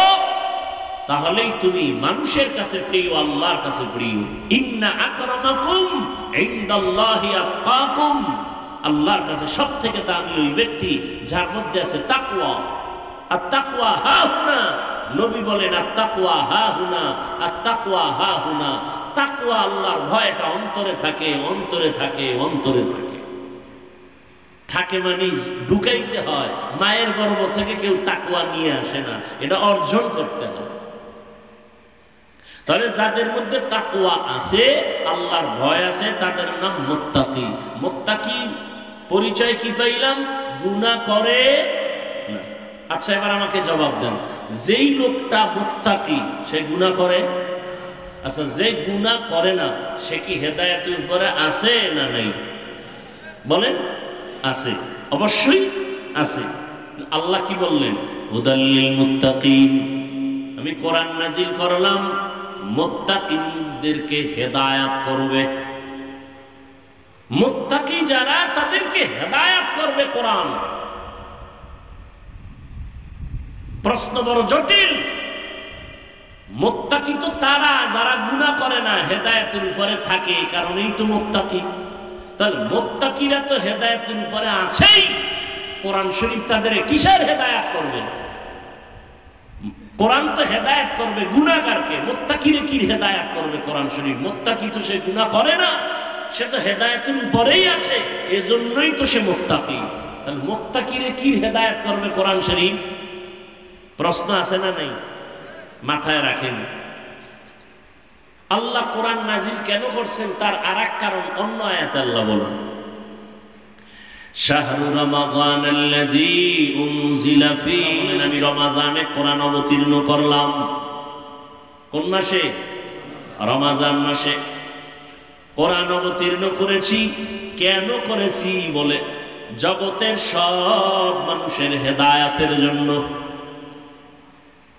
তাহলেই তুমি মানুষের কাছে প্রিয়, আল্লাহর কাছে প্রিয়। ইন্না আকরামাকুম ইনদাল্লাহি আতকাকুম। আল্লাহর কাছে সবথেকে দামি ওই ব্যক্তি যার মধ্যে আছে তাকওয়া। আর তাকওয়া হাহুনা, নবী বলেন আর তাকওয়া হাহুনা, আর তাকওয়া হাহুনা। তাকওয়া আল্লাহর ভয়টা অন্তরে থাকে, অন্তরে থাকে, অন্তরে থাকে। থাকে মানে ঢুকাইতে হয়। মায়ের গর্ভ থেকে কেউ তাকওয়া নিয়ে আসে না, এটা অর্জন করতে হয়। তাহলে যাদের মধ্যে তাকওয়া আছে, আল্লাহর ভয় আছে, তাদের নাম মুত্তাকি। মুত্তাকি পরিচয় কি পাইলাম? গুনাহ করে না। আচ্ছা এবার আমাকে জবাব দেন, যেই লোকটা মুত্তাকি সে গুনাহ করে? আচ্ছা যে গুনাহ করে না সে কি হেদায়েতের উপরে আছে না নাই? বলেন। আছে, অবশ্যই আছে। আল্লাহ কি বললেন? হুদাল্লিল মুত্তাকিন। আমি কোরআন নাজিল করলাম মুত্তাকিনদেরকে হেদায়েত করবে। মুত্তাকি যারা, তাদেরকে হেদায়েত করবে কোরআন। প্রশ্ন বড় জটিল। মুত্তাকি তো তারা যারা গুনাহ করে না, হেদায়েতের উপরে থাকে, কারণেই তো মুত্তাকি। তাহলে মুত্তাকিরা তো হেদায়েতের উপরে আছেই, কোরআন শরীফ তাদের কিসের হেদায়েত করবে? কোরআন তো হেদায়েত করবে গুনাহগারকে, মুত্তাকিরে কি হেদায়েত করবে কোরআন শরীফ? মুত্তাকি তো সে গুনাহ করে না, সে তো হেদায়েতের উপরেই আছে, এজন্যই তো সে মুত্তাকি। তাহলে মুত্তাকিরে কি হেদায়েত করবে কোরআন শরীফ? প্রশ্ন আছে না নাই? মাথায় রাখেন। আল্লাহ কোরআন নাজিল কেন করছেন তার আরেক কারণ অন্য আয়াতে আল্লাহ বলেন, শাহরু রমাদানাল্লাযী উনজিলা ফীহি, আমি রমাজানে কোরআন অবতীর্ণ করলাম। কোন মাসে? রমাজান মাসে কোরআন অবতীর্ণ করেছি। কেন করেছি? বলে জগতের সব মানুষের হেদায়েতের জন্য।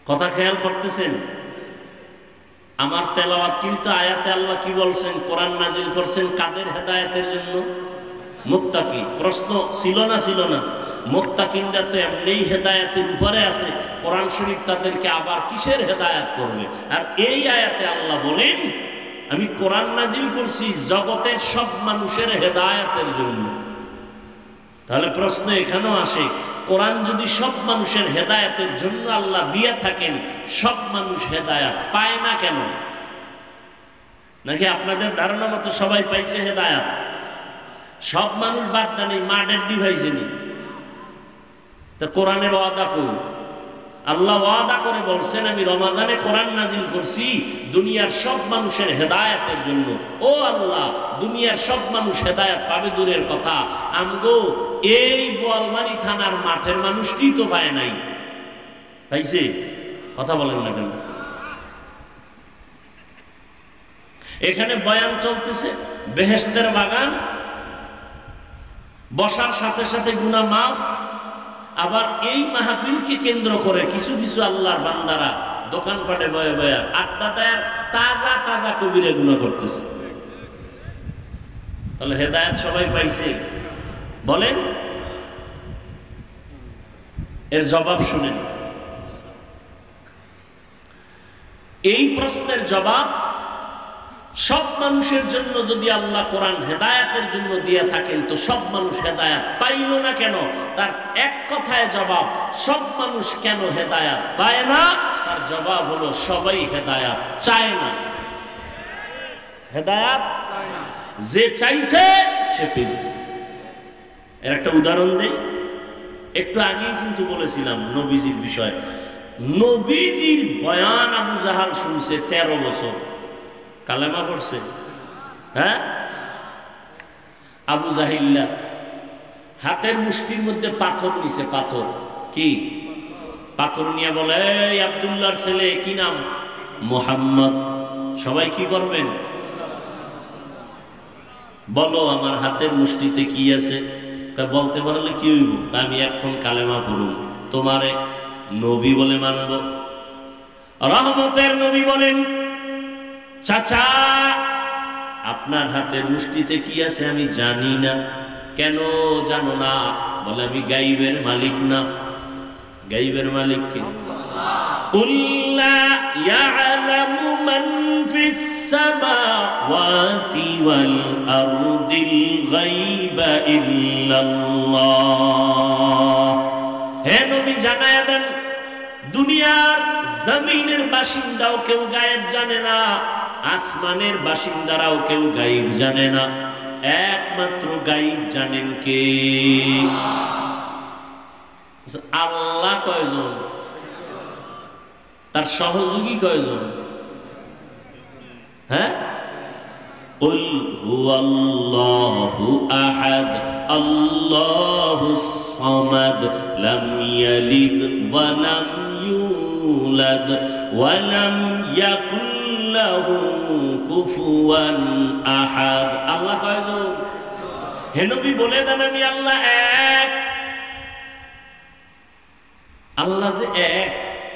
কথা খেয়াল করতেছেন? আমার তেলাওয়াত কিন্তু আয়াতে আল্লাহ কি বলছেন? কোরআন নাজিল করছেন কাদের হেদায়েতের জন্য? মুত্তাকি। প্রশ্ন ছিল না? ছিল না? মুত্তাকিনরা তো এমনিই হেদায়েতের উপরে আছে, কোরআন শরীফ তাদেরকে আবার কিসের হেদায়েত করবে? আর এই আয়াতে আল্লাহ বলেন আমি কোরআন নাজিল করছি জগতের সব মানুষের হেদায়েতের জন্য। তাহলে প্রশ্ন এখানেও আসে, কোরআন যদি সব মানুষের হেদায়েতের জন্য আল্লাহ দিয়া থাকেন, সব মানুষ হেদায়েত পায় না কেন? নাকি আপনাদের ধারণা মতো সবাই পাইছে হেদায়েত? সব মানুষ বাদ দেন, মা ডেড্ডি পাইছেনি। তা কোরআনের ওয়াদা কই? আল্লাহ ওয়াদা করে বলছেন আমি রমাজানে কোরআন নাজিল করছি দুনিয়ার সব মানুষের হেদায়েতের জন্য। ও আল্লাহ, দুনিয়ার সব মানুষ হেদায়েত পাবে দূরের কথা, আমগো এই বোয়ালমারি থানার মাঠের মানুষ কি তো পায় নাই? পাইছে? কথা বলেন না কেন? এখানে বয়ান চলতেছে, বেহেশতের বাগান, বসার সাথে সাথে গুনাহ মাফ। আবার এই মাহফিলকে কেন্দ্র করে কিছু কিছু আল্লাহর বান্দারা দোকানপাটে বয়ে বয়ে আড্ডা দেয়, তাজা তাজা কবিরা গুনাহ করতেছে। তাহলে হেদায়েত সবাই পাইছে? বলেন। এর জবাব শুনেন। এই প্রশ্নের জবাব সব মানুষের জন্য যদি আল্লাহ কোরআন হেদায়েতের জন্য দিয়ে থাকেন তো সব মানুষ হেদায়েত পাইল না কেন? তার এক কথায় জবাব, সব মানুষ কেন হেদায়েত পায় না? তার জবাব হলো সবাই হেদায়েত চায় না। হেদায়েত যে চাইছে সে পেয়েছে। এর একটা উদাহরণ দেই। একটু আগেই কিন্তু বলেছিলাম নবীজির বিষয়। নবীজির বয়ান আবু জাহাল শুনছে 13 বছর, কালেমা পড়ছে। হ্যাঁ, আবু জাহিল্লা হাতের মুষ্টির মধ্যে পাথর নিছে। পাথর কি? পাথর নিয়ে বলে, এই আব্দুল্লাহর ছেলে কি নাম? মুহাম্মদ। সবাই কি করবেন? বলো আমার হাতের মুষ্টিতে কি আছে? বলতে পারলে কি হইব? আমি এখন কালেমা পড়ুন, তোমারে নবী বলে মানব। রহমতের নবী বলেন, চাচা আপনার হাতের মুষ্টিতে কি আছে আমি জানি না। কেন জানো না? বলে আমি গাইবের মালিক না। গাইবের মালিক কে? কুল লা ইয়ালামু মান ফিস সামাওয়াতি ওয়াল আরদিল গায়বা ইল্লাল্লাহ। হে নবী জানায়া দেন, দুনিয়ার জমিনের বাসিন্দাও কেউ গায়েব জানে না, আসমানের বাসিন্দারাও কেউ গায়েব জানে না। একমাত্র গায়েব জানেন কে? আল্লাহ। কয়জন? তার সহযোগী কয়জন? হ্যাঁ, কুল হুয়াল্লাহু আহাদ আল্লাহুস সামাদ লাম ইয়ালিদ ওয়া লাম ইউলাদ ওয়া লাম ইয়াকুল লাহু কুফুয়ান আহাদ। আল্লাহ কয়জন? হে নবী বলে দেন আমি আল্লাহ এক। আল্লাহ যে এক,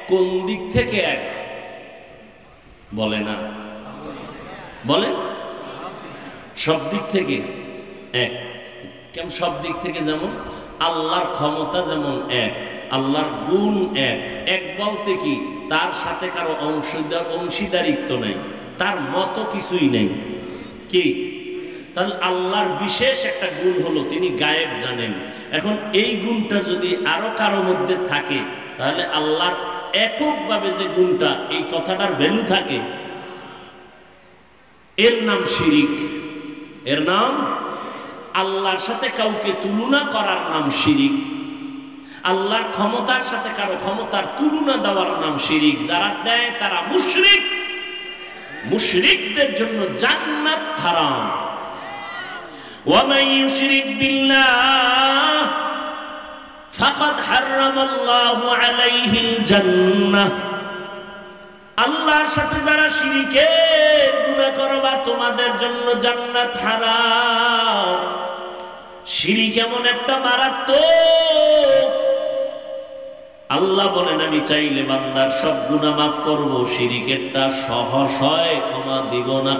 কোন দিক থেকে এক? বলে না। বলে সব দিক থেকে এক। কেমন সব দিক থেকে? যেমন আল্লাহর ক্ষমতা যেমন এক, আল্লাহর গুণ এক। এক বলতে কি? তার সাথে কারো অংশীদারিত্ব নাই, তার মতো কিছুই নেই। কি? তাহলে আল্লাহর বিশেষ একটা গুণ হলো তিনি গায়েব জানেন। এখন এই গুণটা যদি আরো কারো মধ্যে থাকে তাহলে আল্লাহর এককভাবে যে গুণটা, এই কথাটার ভ্যালু থাকে। এর নাম শিরিক। এর নাম, আল্লাহর সাথে কাউকে তুলনা করার নাম শিরিক। আল্লাহর ক্ষমতার সাথে কারো ক্ষমতার তুলনা দেওয়ার নাম শিরিক। যারা দেয় তারা মুশরিক। মুশরিকদের জন্য জান্নাত হারাম। ওয়ামান ইউশরিক বিল্লাহ ফাকাদ হারামাল্লাহু আলাইহিল জান্নাহ। আল্লাহর সাথে যারা শিরকের গুনাহ করবা তোমাদের জন্য জান্নাত হারাম। শিরিক এমন একটা মারাত্মক, আল্লাহ বলেন আমি চাইলে বান্দার সব গুনাহ মাফ করব, শিরিকেরটা সহসয় ক্ষমা দিব না।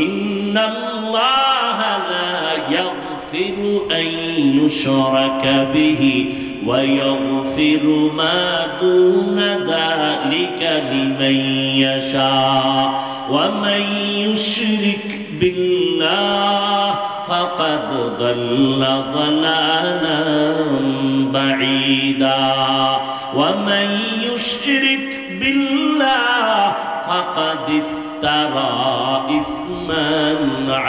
ইন্নাল্লাহা লা ইয়াগফিরু আন ইউশরাকা বিহি ওয়া ইয়াগফিরু মা দুনা যালিকা লিমান ইয়াশা ওয়া মান ইউশরিক বিল্লাহ ফাকাদ দাল্লা দালালান বাঈদা ওয়া মান ইউশরিক বিল্লাহ ফাকাদ ইফতারা ইসমান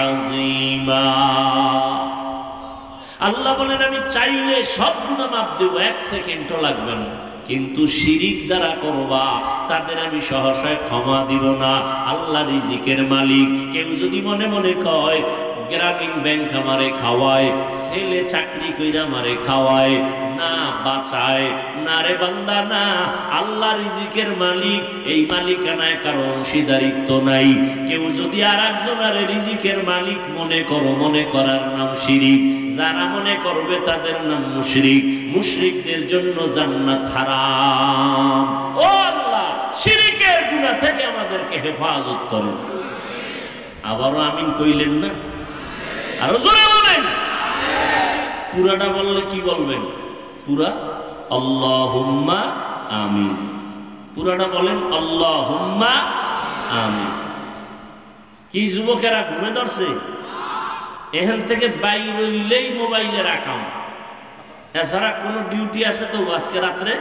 আযীমা। আল্লাহ বলেন আমি চাইলে সব গুনাহ মাফ দেব, 1 সেকেন্ডও লাগবে না। কিন্তু শিরিক যারা করবা তাদের আমি সহসায় ক্ষমা দিব না। আল্লাহ রিজিকের মালিক। কেউ যদি মনে মনে কয় গ্রামীণ ব্যাংক আমারে খাওয়ায়, ছেলে চাকরি কইরা আমারে খাওয়ায়, না বাঁচায় না রে বান্দা না। আল্লাহ রিজিকের মালিক, এই মালিকানায় কারো অংশীদারিত্ব নাই। কেউ যদি আর একজনের রিজিকের মালিক মনে করো, মনে করার নাম শিরিক। যারা মনে করবে তাদের নাম মুশরিক। মুশরিকদের জন্য জান্নাত হারাম। ও আল্লাহ, শিরিকের গুনাহ থেকে আমাদেরকে হেফাজত করুন। আবারও আমিন কইলেন না? আরো জোরে বলেন। পুরাটা বললে কি বলবেন? পুরা আল্লাহুম্মা আমিন। পুরাটা বলেন আল্লাহুম্মা আমিন। কি যুবকেরা ঘুমে ধরছে? এখান থেকে বাইর হইলেই মোবাইলে রাখাম, এছাড়া কোনো ডিউটি আছে তো আজকে রাত্রে?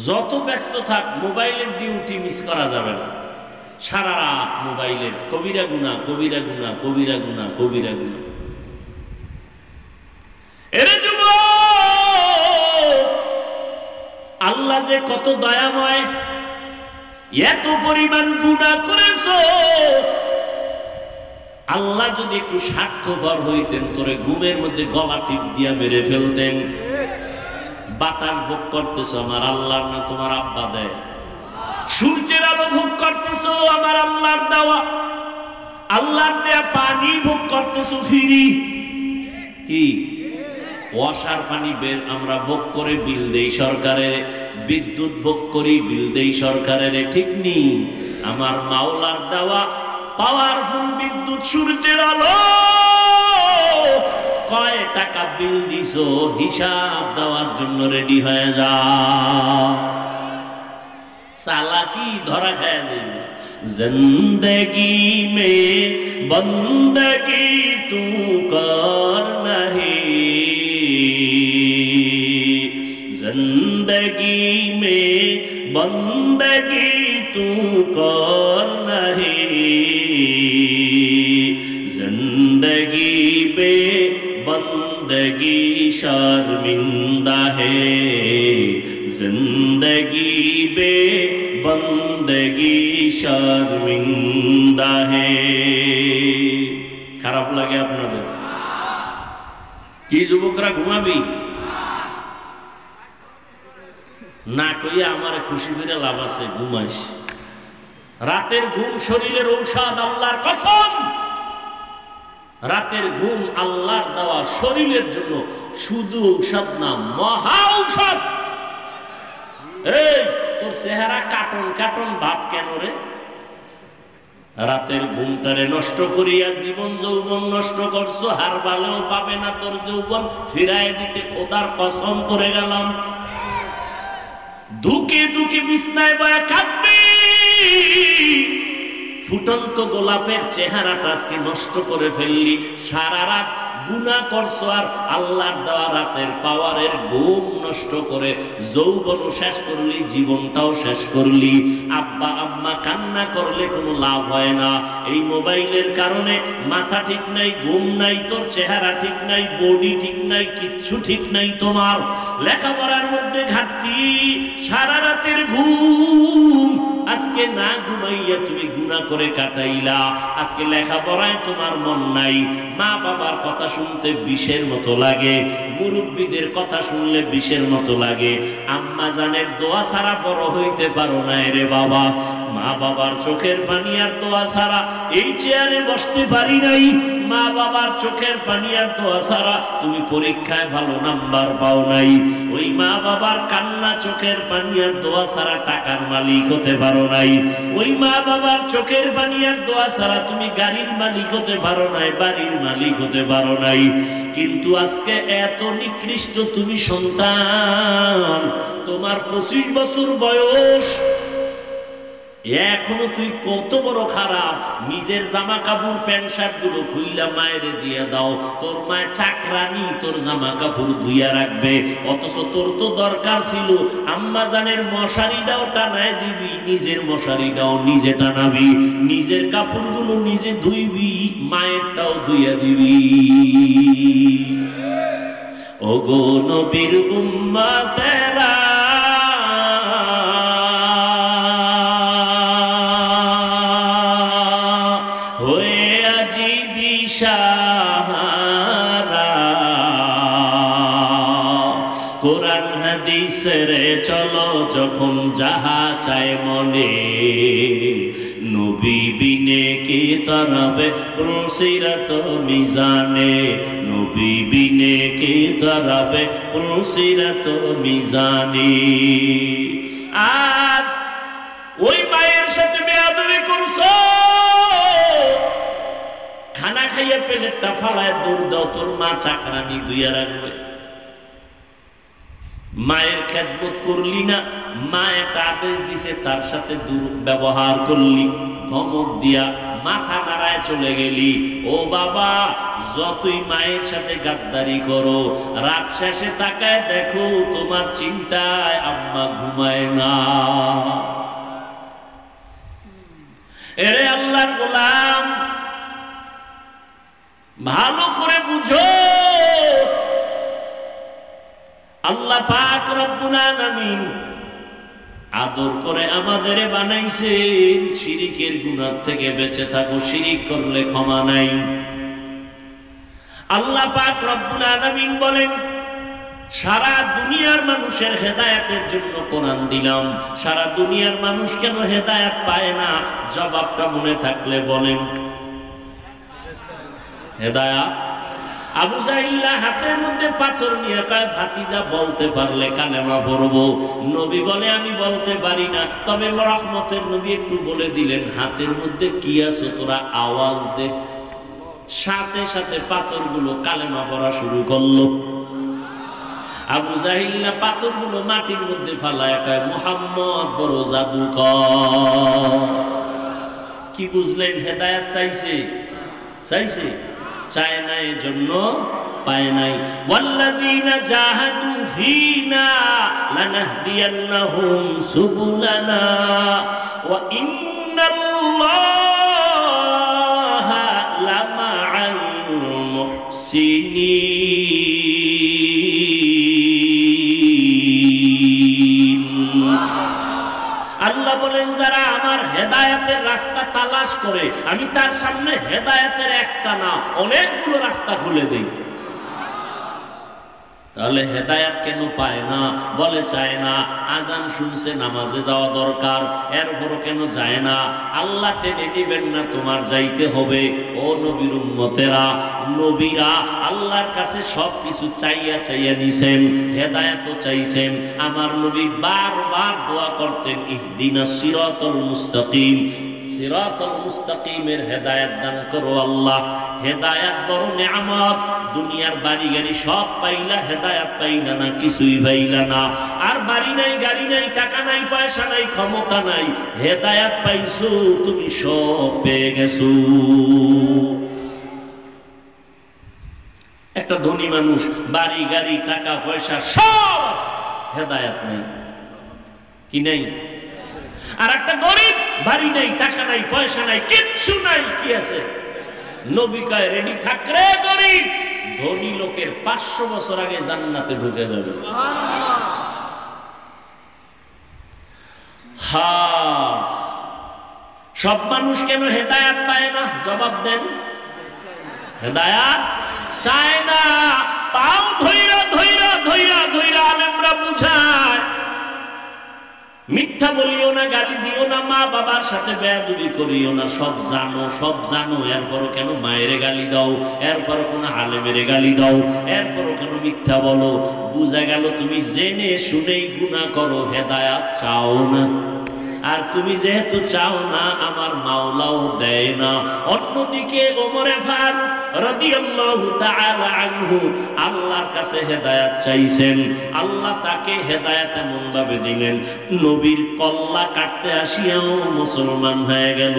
যত ব্যস্ত থাক, মোবাইলের ডিউটি মিস করা যাবে না। সারা রাত মোবাইলের কবিরা গুনাহ, কবিরা গুনাহ, কবিরা গুনাহ, কবিরা গুনাহ। এরে যুবক, আল্লাহ যে কত দয়াময়, এত পরিমাণ গুনাহ করেছো। আল্লাহ যদি একটু স্বার্থপর হইতেন, তোরে ঘুমের মধ্যে গলা টিপ দিয়া মেরে ফেলতেন। বাতাস ভোগ করতেছো, আমার আল্লাহর না তোমার আব্বা দেয়। সূর্যের আলো ভোগ করতেছো, আমার আল্লাহর দেওয়া। আল্লাহর দেয়া পানি ভোগ করতেছো ফ্রি। কি ওয়াসার পানি বের আমরা ভোগ করে বিল দেই সরকারের, বিদ্যুৎ ভোগ করি বিল দেই সরকারের, ঠিক নেই? আমার মাওলার দেওয়া পাওয়ারফুল বিদ্যুৎ, সূর্যের আলো, কয় টাকা বিল দিছো হিসাব দেওয়ার জন্য রেডি হয়ে যা। চালাকি ধরা খায় যাবে। জিন্দগি মে বন্দগি তু কর নাহি, জিন্দগি মে বন্দগি তু কর নাহি, জিন্দগি पे बंदगी शर्मिंदा है, जिंदगी पे बंदगी शर्मिंदा है। খারাপ লাগে আপনাদের? কি যুবকরা ঘুমাবি না কইয়া আমারে খুশি করে লাভ আছে? ঘুমাইস। রাতের ঘুম শরীরের ঔষধ, আল্লাহর কসম। রাতের ঘুম আল্লাহর দেওয়া শরীরের জন্য শুধু ঔষধ না, মহা ঔষধ। এই তোর চেহারা কাটন কাটন ভাব কেন রে? রাতের ঘুমটারে নষ্ট করিয়া জীবন যৌবন নষ্ট করছো। হার বালেও পাবে না তোর যৌবন ফিরায় দিতে, খোদার কসম করে গেলাম। দুকে দুকে বিছনায় বয়া কাঁদবি। ফুটন্ত গোলাপের চেহারাটা আজকে নষ্ট করে ফেললি। সারা রাত গুনাহ করছো, আর আল্লাহর দেওয়া রাতের পাওয়ারের ঘুম নষ্ট করে যৌবনও শেষ করলি, জীবনটাও শেষ করলি। আব্বা আম্মা কান্না করলে কোনো লাভ হয় না। এই মোবাইলের কারণে মাথা ঠিক নাই, ঘুম নাই, তোর চেহারা ঠিক নাই, বডি ঠিক নাই, কিচ্ছু ঠিক নাই। তোমার লেখাপড়ার মধ্যে ঘাটতি, সারা রাতের ঘুম আজকে না ঘুমাইয়া তুমি গুনাহ করে কাটাইলা। আজকে লেখাপড়ায় তোমার মন নাই। মা বাবার কথা শুনতে বিষের মতো লাগে, মুরব্বীদের কথা শুনলে বিষের মতো লাগে। আম্মা জানের দোয়া ছাড়া বড় হইতে পারো না রে বাবা। মা বাবার চোখের পানি আর দোয়া ছাড়া এই চেয়ারে বসতে পারি নাই। মা বাবার চোখের পানি আর দোয়া ছাড়া তুমি পরীক্ষায় ভালো নাম্বার পাও নাই। ওই মা বাবার কান্না, চোখের পানি আর দোয়া ছাড়া টাকার মালিক হতে পারো নাই। ওই মা বাবার চোখের পানি আর দোয়া ছাড়া তুমি গাড়ির মালিক হতে পারো নাই, বাড়ির মালিক হতে পারো নাই। কিন্তু আজকে এত নিকৃষ্ট তুমি সন্তান, তোমার 25 বছর বয়স, এখনো তুই কত বড় খারাপ। নিজের জামা কাপড় প্যান্ট শার্ট গুলো খুইলা মায়েরে দিয়ে দাও। তোর মায়ের চাকরানি তোর জামা কাপড় ধুইয়া রাখবে, অথচ তোর তো দরকার ছিল আম্মা জানের মশারিটাও টানায় দিবি, নিজের মশারিটাও নিজে টানাবি, নিজের কাপড়গুলো নিজে ধুইবি, মায়েরটাও ধুইয়া দিবি। ওগো নবীর উম্মতেরা, হয়ে মজিদি সাহারা কোরআন হাদিসের চলো যখন যাহা চায় মনে নবী বিনে কি তরবে পুরসিরাত মিজানে নবী বিনে কি তরবে পুরসিরাত মিজানি আজ ওই মায়ের সাথে বেয়াদবি করছো খানা খাইয়ে প্লেটটা ফালায় দূর দাও তোর মা চাকরানি দুইয়া রাখবে মায়ের খেদমত করলি না মা একটা আদেশ দিছে তার সাথে দুর্ব্যবহার করলি ধমক দিয়া মাথা নাড়ায় চলে গেলি ও বাবা যতই মায়ের সাথে গাদ্দারি করো রাত শেষে তাকায় দেখো তোমার চিন্তায় আম্মা ঘুমায় না এরে আল্লাহর গোলাম ভালো করে বুঝো আল্লাহ পাক রব্বুল আলামিন আদর করে আমাদের বানাইছেন শিরিকের গুনাহ থেকে বেঁচে থাকো শিরিক করলে ক্ষমা নাই আল্লাহ পাক রব্বুল আলামিন বলেন সারা দুনিয়ার মানুষের হেদায়েতের জন্য কোরআন দিলাম সারা দুনিয়ার মানুষ কেন হেদায়েত পায় না জবাবটা মনে থাকলে বলেন হেদায়েত আবু জাহিল্লা হাতের মধ্যে পাথর নিয়ে কয় ভাতিজা বলতে পারলে কালেমা পড়বো নবী বলে আমি বলতে পারি না তবে রহমতের নবী একটু বলে দিলেন হাতের মধ্যে কি আছে তোরা আওয়াজ দে সাথে সাথে পাথরগুলো কালেমা পড়া শুরু করলো আবু জাহিল্লা পাথরগুলো মাটির মধ্যে ফালায় কয় মুহাম্মদ বড় জাদুকর কি বুঝলেন হেদায়েত চাইছে চাইছে চায় না এজন্য পায় নাই ওয়াল্লাযীনা জাহাদু ফীনা লানাহদিয়ান্নাহুম সুবুলানা ওয়া ইন্নাল্লাহা লামাআল মুহসিনিন আল্লাহ বলেন যারা আমার হেদায়েতের রাস্তা তালাশ করে আমি তার সামনে হেদায়েতের একটা না অনেকগুলো রাস্তা খুলে দেই তাহলে হেদায়েত কেন পায় না বলে চায় না আজান শুনছে নামাজে যাওয়া দরকার এরপরও কেন যায় না আল্লাহ টেনে দিবেন না তোমার যাইতে হবে ও নবীর উম্মতেরা নবীরা আল্লাহর কাছে সবকিছু চাইয়া চাইয়া নিছেন হেদায়েতও চাইছেন আমার নবী বারবার দোয়া করতেন ইহদিনাস সিরাতাল মুস্তাকিম সিরাতাল মুস্তাকিমের হেদায়েত দান করো আল্লাহ হেদায়েত বড় নিয়ামত দুনিয়ার বাড়ি গাড়ি সব পাইলা হেদায়েত পাইলা না কিছুই পাইলা না আর বাড়ি নাই গাড়ি নাই টাকা নাই পয়সা নাই ক্ষমতা নাই হেদায়েত পাইছো তুমি সব পেয়ে গেছো একটা ধনী মানুষ বাড়ি গাড়ি টাকা পয়সা সব হেদায়েত নাই কি নাই আর একটা গরিব বাড়ি নাই টাকা নাই পয়সা নাই কিচ্ছু নাই কি আছে নবী কয় রেডি থাক রে গরিব ধনী লোকের 500 বছর আগে জান্নাতে ঢুকে যাবে হ্যাঁ সব মানুষ কেন হেদায়েত পায় না জবাব দেন হেদায়েত চায় না পাও ধইরা ধইরা ধইরা ধইরা আলেমরা বুঝায় মিথ্যা বলিও না গালি দিও না মা বাবার সাথে বেয়াদবি করিও না সব জানো এরপরও কেন মায়ের গালি দাও এরপরও কেন আলেমের গালি দাও এরপরও কেন মিথ্যা বলো বুঝা গেল তুমি জেনে শুনেই গুনাহ করো হেদায়েত চাও না আর তুমি যেহেতু চাও না আমার মাওলাও দেয় না অন্যদিকে ওমরে ফারুক রাদিয়াল্লাহু তাআলা আনহু আল্লাহর কাছে হেদায়েত চাইছেন আল্লাহ তাকে হেদায়েত এমন ভাবে দিলেন নবীর কল্লা কাটতে আসিয়াও মুসলমান হয়ে গেল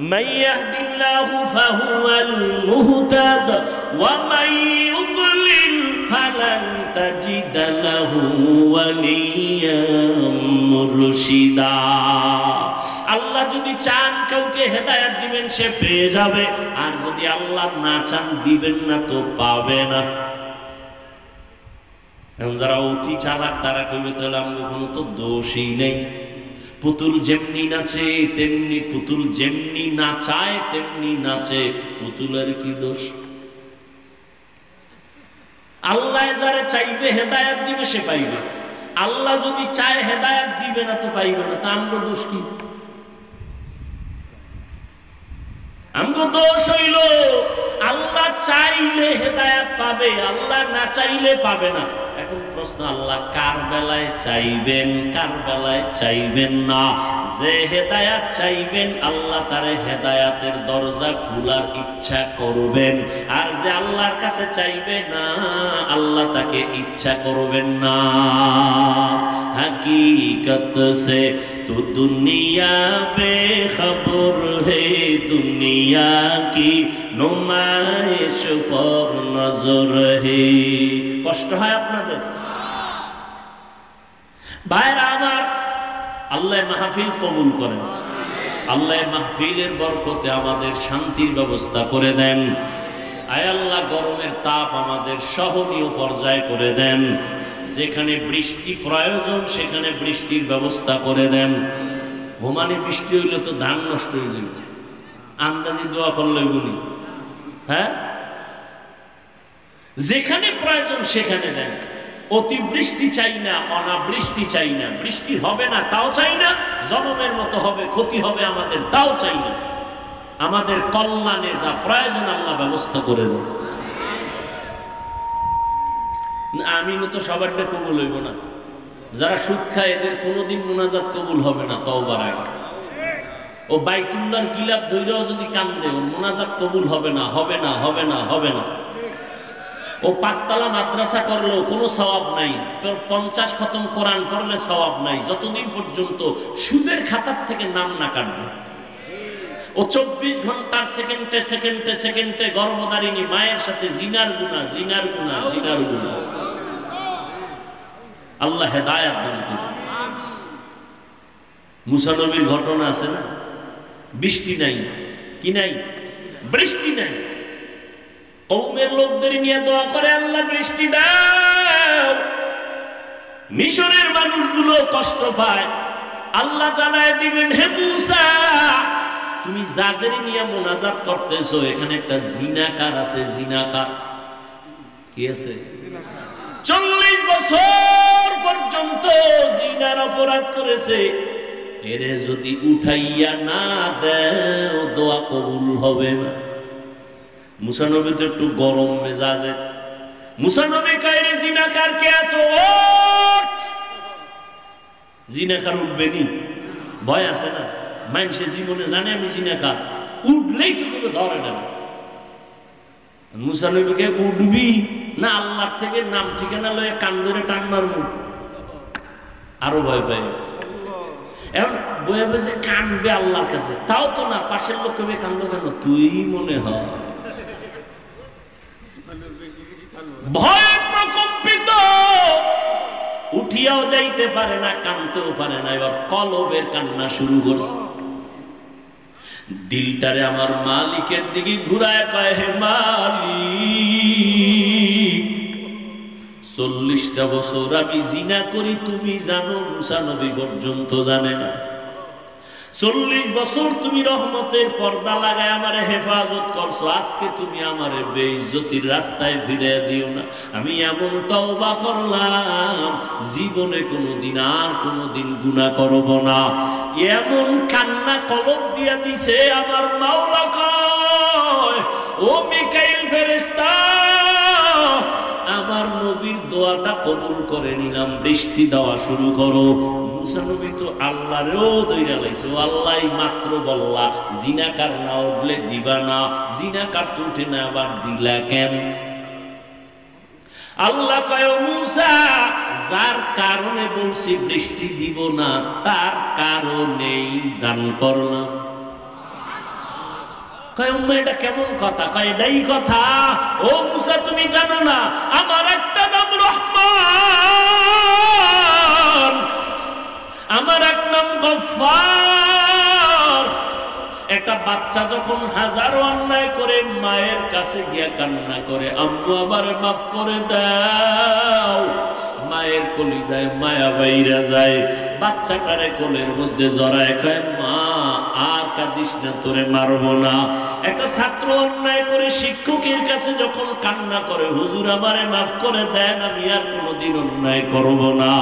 মান ইয়াহদিল্লাহু ফাহুয়াল মুহতাদ ওয়া মান ইউদ্লিল ফালান তাজিদ লাহু ওয়ালিয়াম মুরশিদা আল্লাহ যদি চান কাউকে হেদায়েত দিবেন সে পেয়ে যাবে আর যদি আল্লাহ না চান দিবেন না তো পাবে না এখন যারা অতি চালাক তারা কইবে তাহলে আমার কোনো তো দোষই নেই পুতুল যেমনি নাচে তেমনি, পুতুল যেমনি নাচায় তেমনি নাচে, পুতুলের কি দোষ? আল্লাহ যারে চাইবে হেদায়েত দিবে সে পাইবে, আল্লাহ যদি চায় হেদায়েত দিবে না তো পাইবে না। তা আমগো দোষ কি? আমগো দোষ হইল আল্লাহ চাইলে হেদায়েত পাবে, আল্লাহ না চাইলে পাবে না। এখন প্রশ্ন, আল্লাহ কার বেলায় চাইবেন, কার বেলায় চাইবেন না? যে হেদায়েত চাইবেন আল্লাহ তারে হেদায়েতের দরজা খোলার ইচ্ছা করবেন, আর যে আল্লাহর কাছে চাইবে না আল্লাহ তাকে ইচ্ছা করবেন না। हकीकत से तो दुनिया बेखबर है, दुनिया की नुमाइश पर नजर है। কষ্ট হয় আপনাদের ভাইরা আমার? আল্লাহ মাহফিল কবুল করেন, আল্লাহ মাহফিলের বরকতে আমাদের শান্তির ব্যবস্থা করে দেন। আয় আল্লাহ গরমের তাপ আমাদের সহনীয় পর্যায়ে করে দেন, যেখানে বৃষ্টি প্রয়োজন সেখানে বৃষ্টির ব্যবস্থা করে দেন। হোমানে বৃষ্টি হইলে তো ধান নষ্ট হয়ে যাবে, আন্দাজি দোয়া করলে গুনি। হ্যাঁ, যেখানে প্রয়োজন সেখানে দেন। অতিবৃষ্টি চাই না, অনাবৃষ্টি চাই না, বৃষ্টি হবে না তাও চাই না, জনমের মতো হবে ক্ষতি হবে আমাদের তাও চাই না। আমাদের কল্যাণে যা প্রয়োজন আল্লাহ ব্যবস্থা করে দেন। আমি তো সবারটা কবুল হইব না, যারা সুদ খায় এদের কোনোদিন মুনাজাত কবুল হবে না তওবার আগে। ও বাইতুল্লাহর গিলাপ ধইরাও যদি কান্দে ওর মুনাজাত কবুল হবে না, হবে না, হবে না, হবে না। ও পাঁচতলা মাদ্রাসা করলেও কোনো সওয়াব নাই, 50 খতম কোরআন পড়লে সওয়াব নাই, যতদিন পর্যন্ত সুদের খাতার থেকে নাম না কাটবে। ও 24 ঘন্টার সেকেন্ডে সেকেন্ডে সেকেন্ডে গর্ভধারিণী মায়ের সাথে জিনার গুনাহ, জিনার গুনাহ, জিনার গুনাহ। আল্লাহ হেদায়েত দান করুন। মুসা নবীর ঘটনা আছে না, বৃষ্টি নাই, কি নাই? বৃষ্টি নাই। কওমের লোকদের নিয়ে দোয়া করে, আল্লাহ বৃষ্টি দাও। মিশরের মানুষগুলো কষ্ট পায়, আল্লাহ জানায় দিবেন, হে মুসা তুমি যাদের নিয়ে মুনাজাত করতেছো এখানে একটা জিনাকার আছে। জিনাকার কি আছে? 40 বছর পর্যন্ত জিনার অপরাধ করেছে, এরে যদি উঠাইয়া না দেও দোয়া কবুল হবে না। মুসা নবী তো একটু গরম মেজাজে, মুসা নবী কয়, রে জিনাকার কে আছো, ওঠ। জিনাকার উঠবে নি? ভয় আছে না? মানুষে জীবনে জানে আমি জিনাকার, উঠলেই তো কেউ ধরে না। মুসা নবীকে উঠবি না আল্লাহর থেকে নাম ঠিকানা লয়ে কান ধরে টান মারবো? আরো ভয় পাই। এখন বয়ে বসে কানবে আল্লাহর কাছে, তাও তো না। পাশের লোক কবে কান্দো কেন? তুই মনে হয় ভয়ে প্রকম্পিত, উঠিয়াও যাইতে পারে না, কানতেও পারে না। এবার কলবের কান্না শুরু করছে। দিলটারে আমার মালিকের দিকে ঘুরায় কয়, হে মালিক 40টা বছর আমি জিনা করি তুমি জানো, মুসা নবী পর্যন্ত জানে না। 40 বছর তুমি রহমতের পর্দা লাগায় আমারে হেফাজত করছো, আজকে তুমি আমারে বেইজ্জতির রাস্তায় ফিরে দিও না। আমি এমন তওবা করলাম জীবনে কোনোদিন আর কোনোদিন গুনাহ করব না। এমন কান্না কলব দিয়া দিছে আমার মাওলা কয়, ও মিকাইল ফেরেশতা আমার নবীর দোয়াটা কবুল করে নিলাম, বৃষ্টি দেওয়া শুরু করো। মুসা নবী তো আল্লাহরেও দইরা লাইছে, ও আল্লাহ মাত্র বললা জিনাকার না উঠলে দিবা না, জিনাকার তো উঠে না আবার দিলা কেন? আল্লাহ কয়, মুসা যার কারণে বলছি বৃষ্টি দিব না তার কারণেই দান করলাম। কয় উম্মা এটা কেমন কথা? কয় এটাই কথা। ও মুসা তুমি জানো না আমার একটা নাম রহমান, আমার এক নাম গফফার। একটা বাচ্চা যখন হাজারো অন্যায় করে মায়ের কাছে গিয়া কান্না করে, আম্মু আমারে মাফ করে দাও, মায়ের কলিজায় মায়া বাইরা যায়, বাচ্চাটারে কোলের মধ্যে জড়ায় কয় মা আর কাঁদিস না, তোরে মারবো না। একটা ছাত্র অন্যায় করে শিক্ষকের কাছে যখন কান্না করে, হুজুর আমারে মাফ করে দেন, আমি আর কোনোদিন অন্যায় করব না,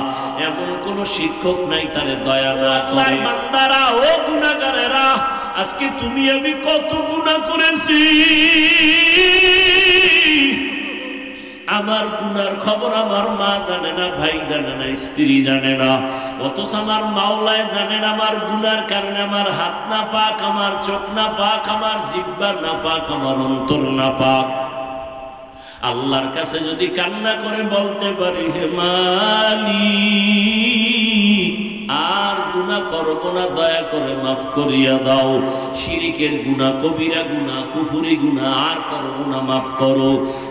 এমন কোন শিক্ষক নাই তারে দয়া না করে। বান্দারা ও গুনাহগারেরা, আজকে তুমি আমি কত গুনাহ করেছি, আমার গুনার খবর আমার মা জানে না, ভাই জানে না, স্ত্রী জানে না, অথচ আমার মাওলায় জানেন আমার গুনার কারণে আমার হাত না পাক, আমার চোখ না পাক, আমার জিহ্বা না পাক, আমার অন্তর না পাক। আল্লাহর কাছে যদি কান্না করে বলতে পারি হে মালিক আর গুনাহ করব না, দয়া করে মাফ করিয়া দাও, শিরিকের গুনাহ, কবিরা গুনাহ, কুফরি গুনাহ আর করব না, মাফ করো।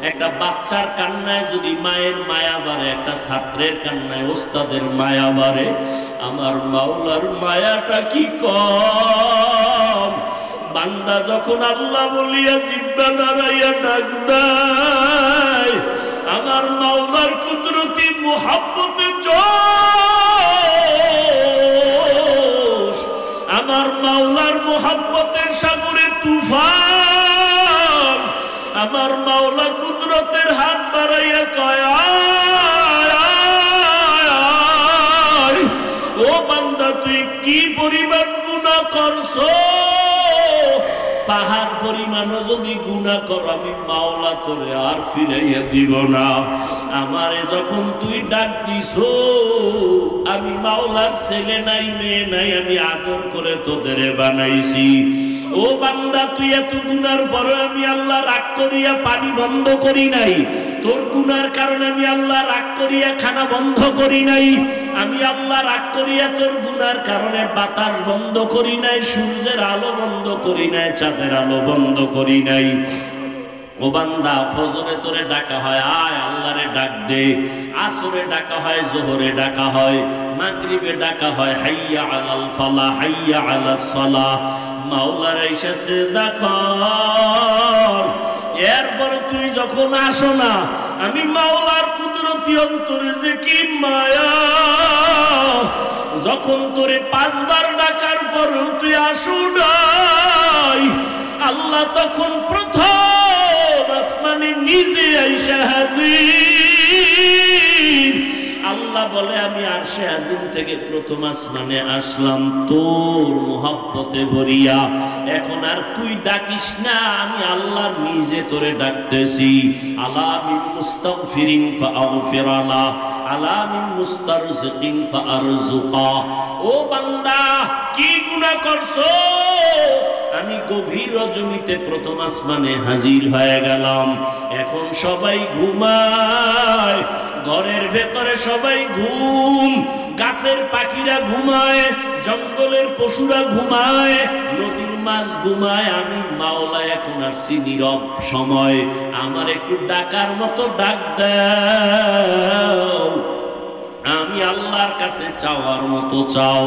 একটা বাচ্চার কান্নায় যদি মায়ের মায়া বাড়ে, একটা ছাত্রের কান্নায় ওস্তাদের মায়া বাড়ে, আমার মাওলার মায়াটা কি কম? বান্দা যখন আল্লাহ বলিয়া জিহ্বা নাড়াইয়া ডাক দেয়, আমার মাওলার কুদরতি মুহাব্বতে জোশ, আমার মাওলার মুহাব্বতের সাগরে তুফান, আমার মাওলা কুদরতের হাত বাড়াইয়া কয় আয়, ও বান্দা তুই কি পরিমাণ গুনাহ করছো, পাহাড় পরিমাণও যদি গুনাহ কর আমি মাওলা তোরে আর ফিরাইয়া দিব না। আমারে যখন তুই ডাক দিছো, আমি মাওলার ছেলে নাই মেয়ে নাই, আমি আদর করে তোদের বানাইছি। ও বান্দা তুই এত গুনার পরে আমি আল্লাহ রাগ করিয়া পানি বন্ধ করি নাই, তোর গুনার কারণে আমি আল্লাহ রাগ করিয়া খানা বন্ধ করি নাই, আমি আল্লাহ রাগ করিয়া তোর গুনার কারণে বাতাস বন্ধ করি নাই, সূর্যের আলো বন্ধ করি নাই, চাঁদের আলো বন্ধ করি নাই। ও বান্দা ফজরে তোরে ডাকা হয় আয় আল্লাহরে ডাক দে, আসরে ডাকা হয়, জোহরে ডাকা হয়, মাগরিবে ডাকা হয় হাইয়া আলাল ফালাহ, হাইয়া আলাস সালাহ, মাওলার আইসা সিজদা কর। এরপর তুই যখন আসো না, আমি মাওলার কুদরতি অন্তরে যে কি মায়া, যখন তোরে 5 বার ডাকার পর তুই আসো নাই, আল্লাহ তখন প্রথম আসমানে নিজে আইসা হাজির। আল্লাহ বলে আমি আরশে আজিম থেকে প্রথম আসমানে আসলাম তোর মুহাব্বতে ভরিয়া, এখন আর তুই ডাকিস না, আমি আল্লাহ নিজে তোরে ডাকতেছি। আলা মিন মুস্তাগফিরিন ফাআগফির আলা, আলা মিন মুস্তারজিকিন ফাআরজুকা। ও বান্দা কি গুনাহ করছো, আমি গভীর রজনীতে প্রথম আসমানে হাজির হয়ে গেলাম, এখন সবাই ঘুমায়, ঘরের ভেতরে সবাই ঘুম, গাছের পাখিরা ঘুমায়, জঙ্গলের পশুরা ঘুমায়, নদীর মাছ ঘুমায়, আমি মাওলা এখন আসছি নীরব সময়, আমার একটু ডাকার মতো ডাক দাও, আমি আল্লাহর কাছে চাওয়ার মতো চাও,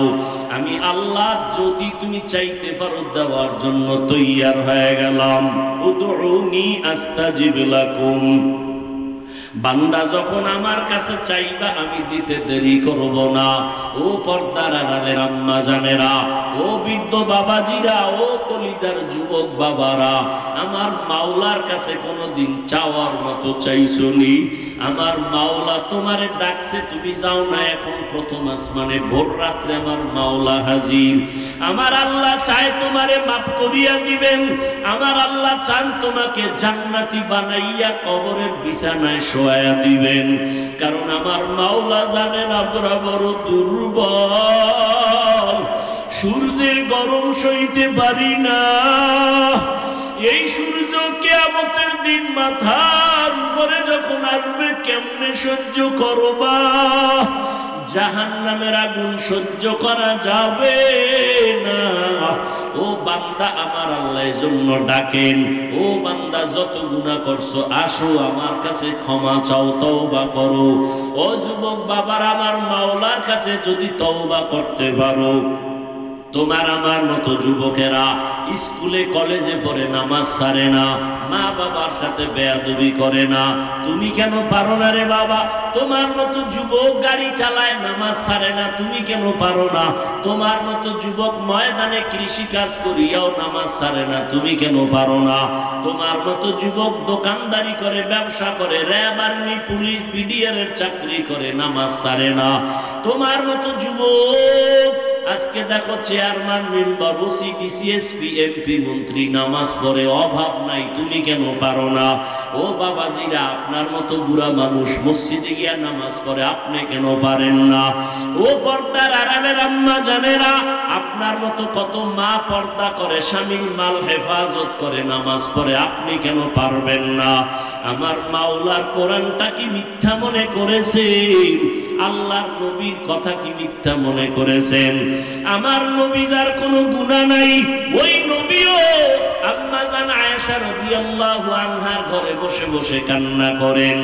আমি আল্লাহ যদি তুমি চাইতে পারো দেওয়ার জন্য তৈয়ার হয়ে গেলাম। উদউনি আস্তাজিব লাকুম, বান্দা যখন আমার কাছে চাইবা আমি দিতে দেরি করব না। ও পর্দার আড়ালের আম্মা জানেরা, ও বৃদ্ধ বাবাজিরা, ও কলিজার যুবক বাবারা, আমার মাওলার কাছে কোনোদিন চাওয়ার মতো চাইছনি? আমার মাওলা তোমারে ডাকছে, তুমি যাও না, এখন প্রথম আসমানে ভোর রাত্রে আমার মাওলা হাজির। আমার আল্লাহ চায় তোমারে মাফ করিয়া দিবেন, আমার আল্লাহ চান তোমাকে জান্নাতি বানাইয়া কবরের বিছানায় শোয়া দিবেন, কারণ আমার মাওলা জানেন আমরা বড় দুর্বল, সূর্যের গরম সইতে পারি না, এই সূর্য কিয়ামতের দিন মাথার উপরে যখন আসবে কেমনে সহ্য করবা? জাহান্নামের আগুন সহ্য করা যাবে না। ও বান্দা আমার আল্লাহর জন্য ডাকেন, ও বান্দা যত গুনাহ করছো আসো আমার কাছে ক্ষমা চাও, তওবা করো। ও যুবক বাবার, আমার মাওলার কাছে যদি তওবা করতে পারো, তোমার আমার মতো যুবকেরা স্কুলে কলেজে পড়ে নামাজ ছাড়ে না, মা বাবার সাথে বেয়াদবি করে না, তুমি কেন পারো না রে বাবা? তোমার মতো যুবক গাড়ি চালায় নামাজ ছাড়ে না, তুমি কেন পারো না? তোমার মতো যুবক ময়দানে কৃষি কাজ করিয়াও নামাজ ছাড়ে না, তুমি কেন পারো না? তোমার মতো যুবক দোকানদারি করে, ব্যবসা করে, র্যাব আর্মি পুলিশ বিডিআর এর চাকরি করে, নামাজ ছাড়ে না। তোমার মতো যুবক আজকে দেখো chairman, member, OC, DC, SP, MP, মন্ত্রী নামাজ পড়ে, অভাব নাই, তুমি কেন পারো না? ও বাবাজিরা, আপনার মতো বুড়া মানুষ মসজিদে গিয়া নামাজ পড়ে, আপনি কেন পারেন না? ও পর্দার আড়ালের আম্মা জানেরা, আপনার মতো কত মা পর্দা করে, স্বামীর মাল হেফাজত করে, নামাজ পড়ে, আপনি কেন পারবেন না? আমার মাওলার কোরআনটা কি মিথ্যা মনে করেছেন? আল্লাহর নবীর কথা কি মিথ্যা মনে করেছেন? আমার নবী যার কোনো গুনাহ নাই, ওই নবীও আম্মা জান আয়েশা রাদিয়াল্লাহু আনহার ঘরে বসে বসে কান্না করেন।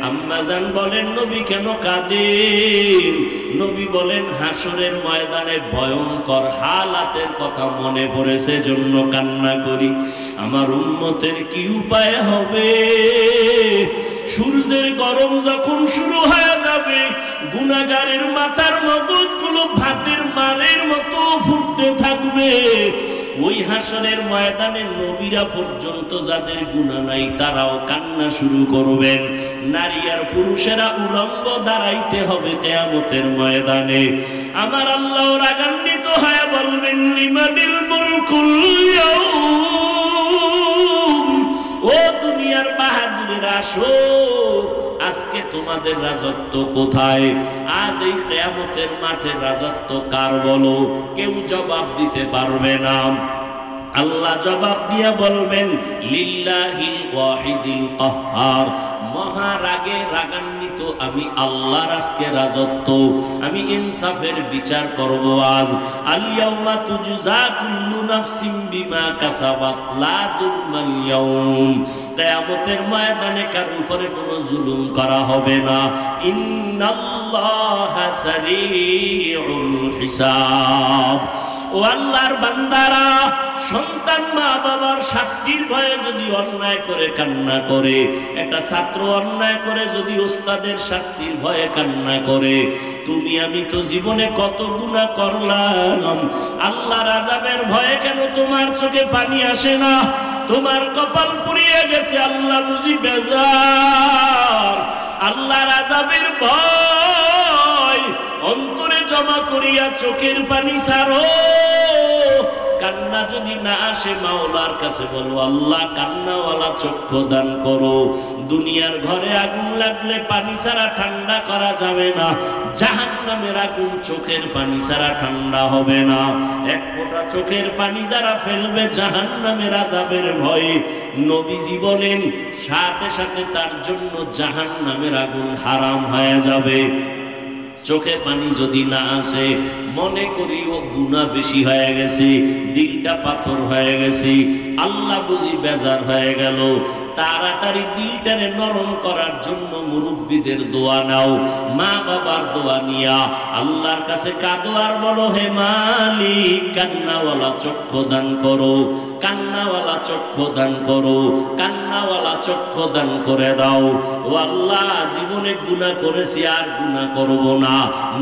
আম্মা জান বলেন, নবী কেন কাঁদেন? নবী বলেন, হাসরের ময়দানে ভয়ঙ্কর হালাতের কথা মনে পড়েছে, জন্য কান্না করি। আমার উম্মতের কি উপায় হবে? সূর্যের গরম যখন শুরু হয়ে যাবে, গুনাহগারের মাথার মগজগুলো ভাতের মারের মতো ফুটতে থাকবে। ওই হাসরের ময়দানে নবীরা পর্যন্ত যাদের গুনাহ নাই তারাও কান্না শুরু করবেন। নারী আর পুরুষেরা উলঙ্গ দাঁড়াইতে হবে কিয়ামতের ময়দানে। আমার আল্লাহ রাগান্বিত হয়ে বলবেন, লিমানিল মুলকুল ইয়াউম, ও দুনিয়ার বাহাদুরেরা আসো, আজকে তোমাদের রাজত্ব কোথায়? আজ এই কিয়ামতের মাঠে রাজত্ব কার বলো? কেউ জবাব দিতে পারবে না। আল্লাহ জবাব দিয়া বলবেন, লিল্লাহিল ওয়াহিদিল কাহ্হার, মহারাগে রাগান্বিত আমি আল্লাহর আজকে রাজত্ব, আমি ইনসাফের বিচার করব আজ। আল ইয়াউমা তুজজা কুল্লু নাফসিন বিমা কাসাবাত লা যুলমাল ইয়াউম, কিয়ামতের ময়দানে কার উপরে কোনো জুলুম করা হবে না। ইন্নাল্লাহা সারিউল হিসাব। ও আল্লাহর বান্দারা, সন্তান মা বাবার শাস্তির ভয়ে যদি অন্যায় করে কান্না করে, একটা ছাত্র অন্যায় করে যদি ওস্তাদের শাস্তির ভয়ে কান্না করে, তুমি আমি তো জীবনে কত গুনাহ করলাম, আল্লাহর আযাবের ভয়ে কেন তোমার চোখে পানি আসে না? তোমার কপাল পুড়িয়ে গেছে, আল্লাহ বুঝি বেজার। আল্লাহর আযাবের ভয় অন্তরে জমা করিয়া চোখের পানি ছাড়ো। কান্না যদি না আসে, মাওলার কাছে বলো, আল্লাহ কান্নাওয়ালা চক্ষু দান করো। দুনিয়ার ঘরে আগুন লাগলে পানি ছাড়া ঠান্ডা করা যাবে না, জাহান্নামের আগুন চোখের পানি ছাড়া ঠান্ডা হবে না। এক ফোঁটা চোখের পানি যারা ফেলবে জাহান্নামের আযাবের ভয়ে, নবীজি বলেন সাথে সাথে তার জন্য জাহান্নামের আগুন হারাম হয়ে যাবে। চোখে পানি যদি না আসে, মনে করি ও গুনাহ বেশি হয়ে গেছে, দিলটা পাথর হয়ে গেছে, আল্লাহ বুঝি বেজার হয়ে গেল। তাড়াতাড়ি দিলটারে নরম করার জন্য মুরব্বীদের দোয়া নাও, মা বাবার দোয়া নিয়া আল্লাহর কাছে কাঁদো আর বলো, হে মালিক, কান্নাওয়ালা চক্ষু দান করো, কান্নাওয়ালা চক্ষু দান করো, কান্নাওয়ালা চক্ষু দান করে দাও। ও আল্লাহ, জীবনে গুনাহ করেছি, আর গুনাহ করব না,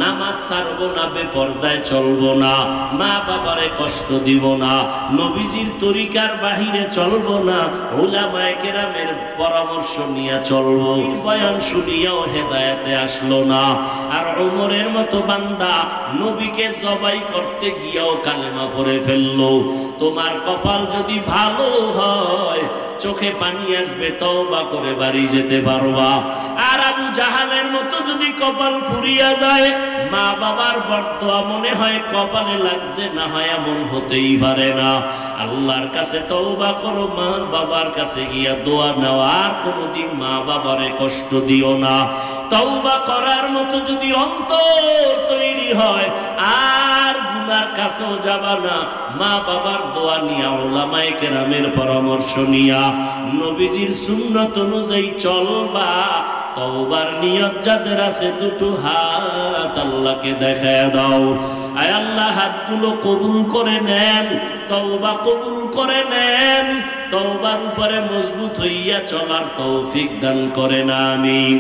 নামাজ ছাড়বো না, বেপরদায় চলবো না, মা বাবারে কষ্ট দিব না, নবীজির তরিকার বাহিরে চলবো না, উলামায়ে কেরামের পরামর্শ নিয়ে চলবো। বয়ান শুনিয়াও হেদায়েতে আসলো না। আর ওমরের মতো বান্দা নবীকে জবাই করতে গিয়েও কালেমা পড়ে ফেললো। তোমার কপাল যদি ভালো হয়, চোখে পানি আসবে, তওবা করে বাড়ি যেতে পারবা। আর আবু জাহালের মতো যদি কপাল পুড়িয়া যায়, মা বাবার বরদোয়া মনে হয় কপালে লাগছে, না হয় এমন হতেই পারে না। আল্লাহর কাছে তওবা করো, মা বাবার কাছে গিয়া দোয়া নাও, আর কোনোদিন মা বাবারে কষ্ট দিও না। তওবা করার মতো যদি অন্তর তৈরি হয়, আর গুনার কাছেও যাবা না, মা বাবার দোয়া নিয়া, উলামায়ে কেরামের পরামর্শ নিয়া, নবীজির সুন্নাত অনুযায়ী চলবা, তওবার নিয়ত যাদের আছে দুটো হাত আল্লাহকে দেখায় দাও। আয় আল্লাহ, হাতগুলো কবুল করে নেন, তওবা কবুল করে নেন, তওবার উপরে মজবুত হইয়া চলার তৌফিক দান করেন, আমিন।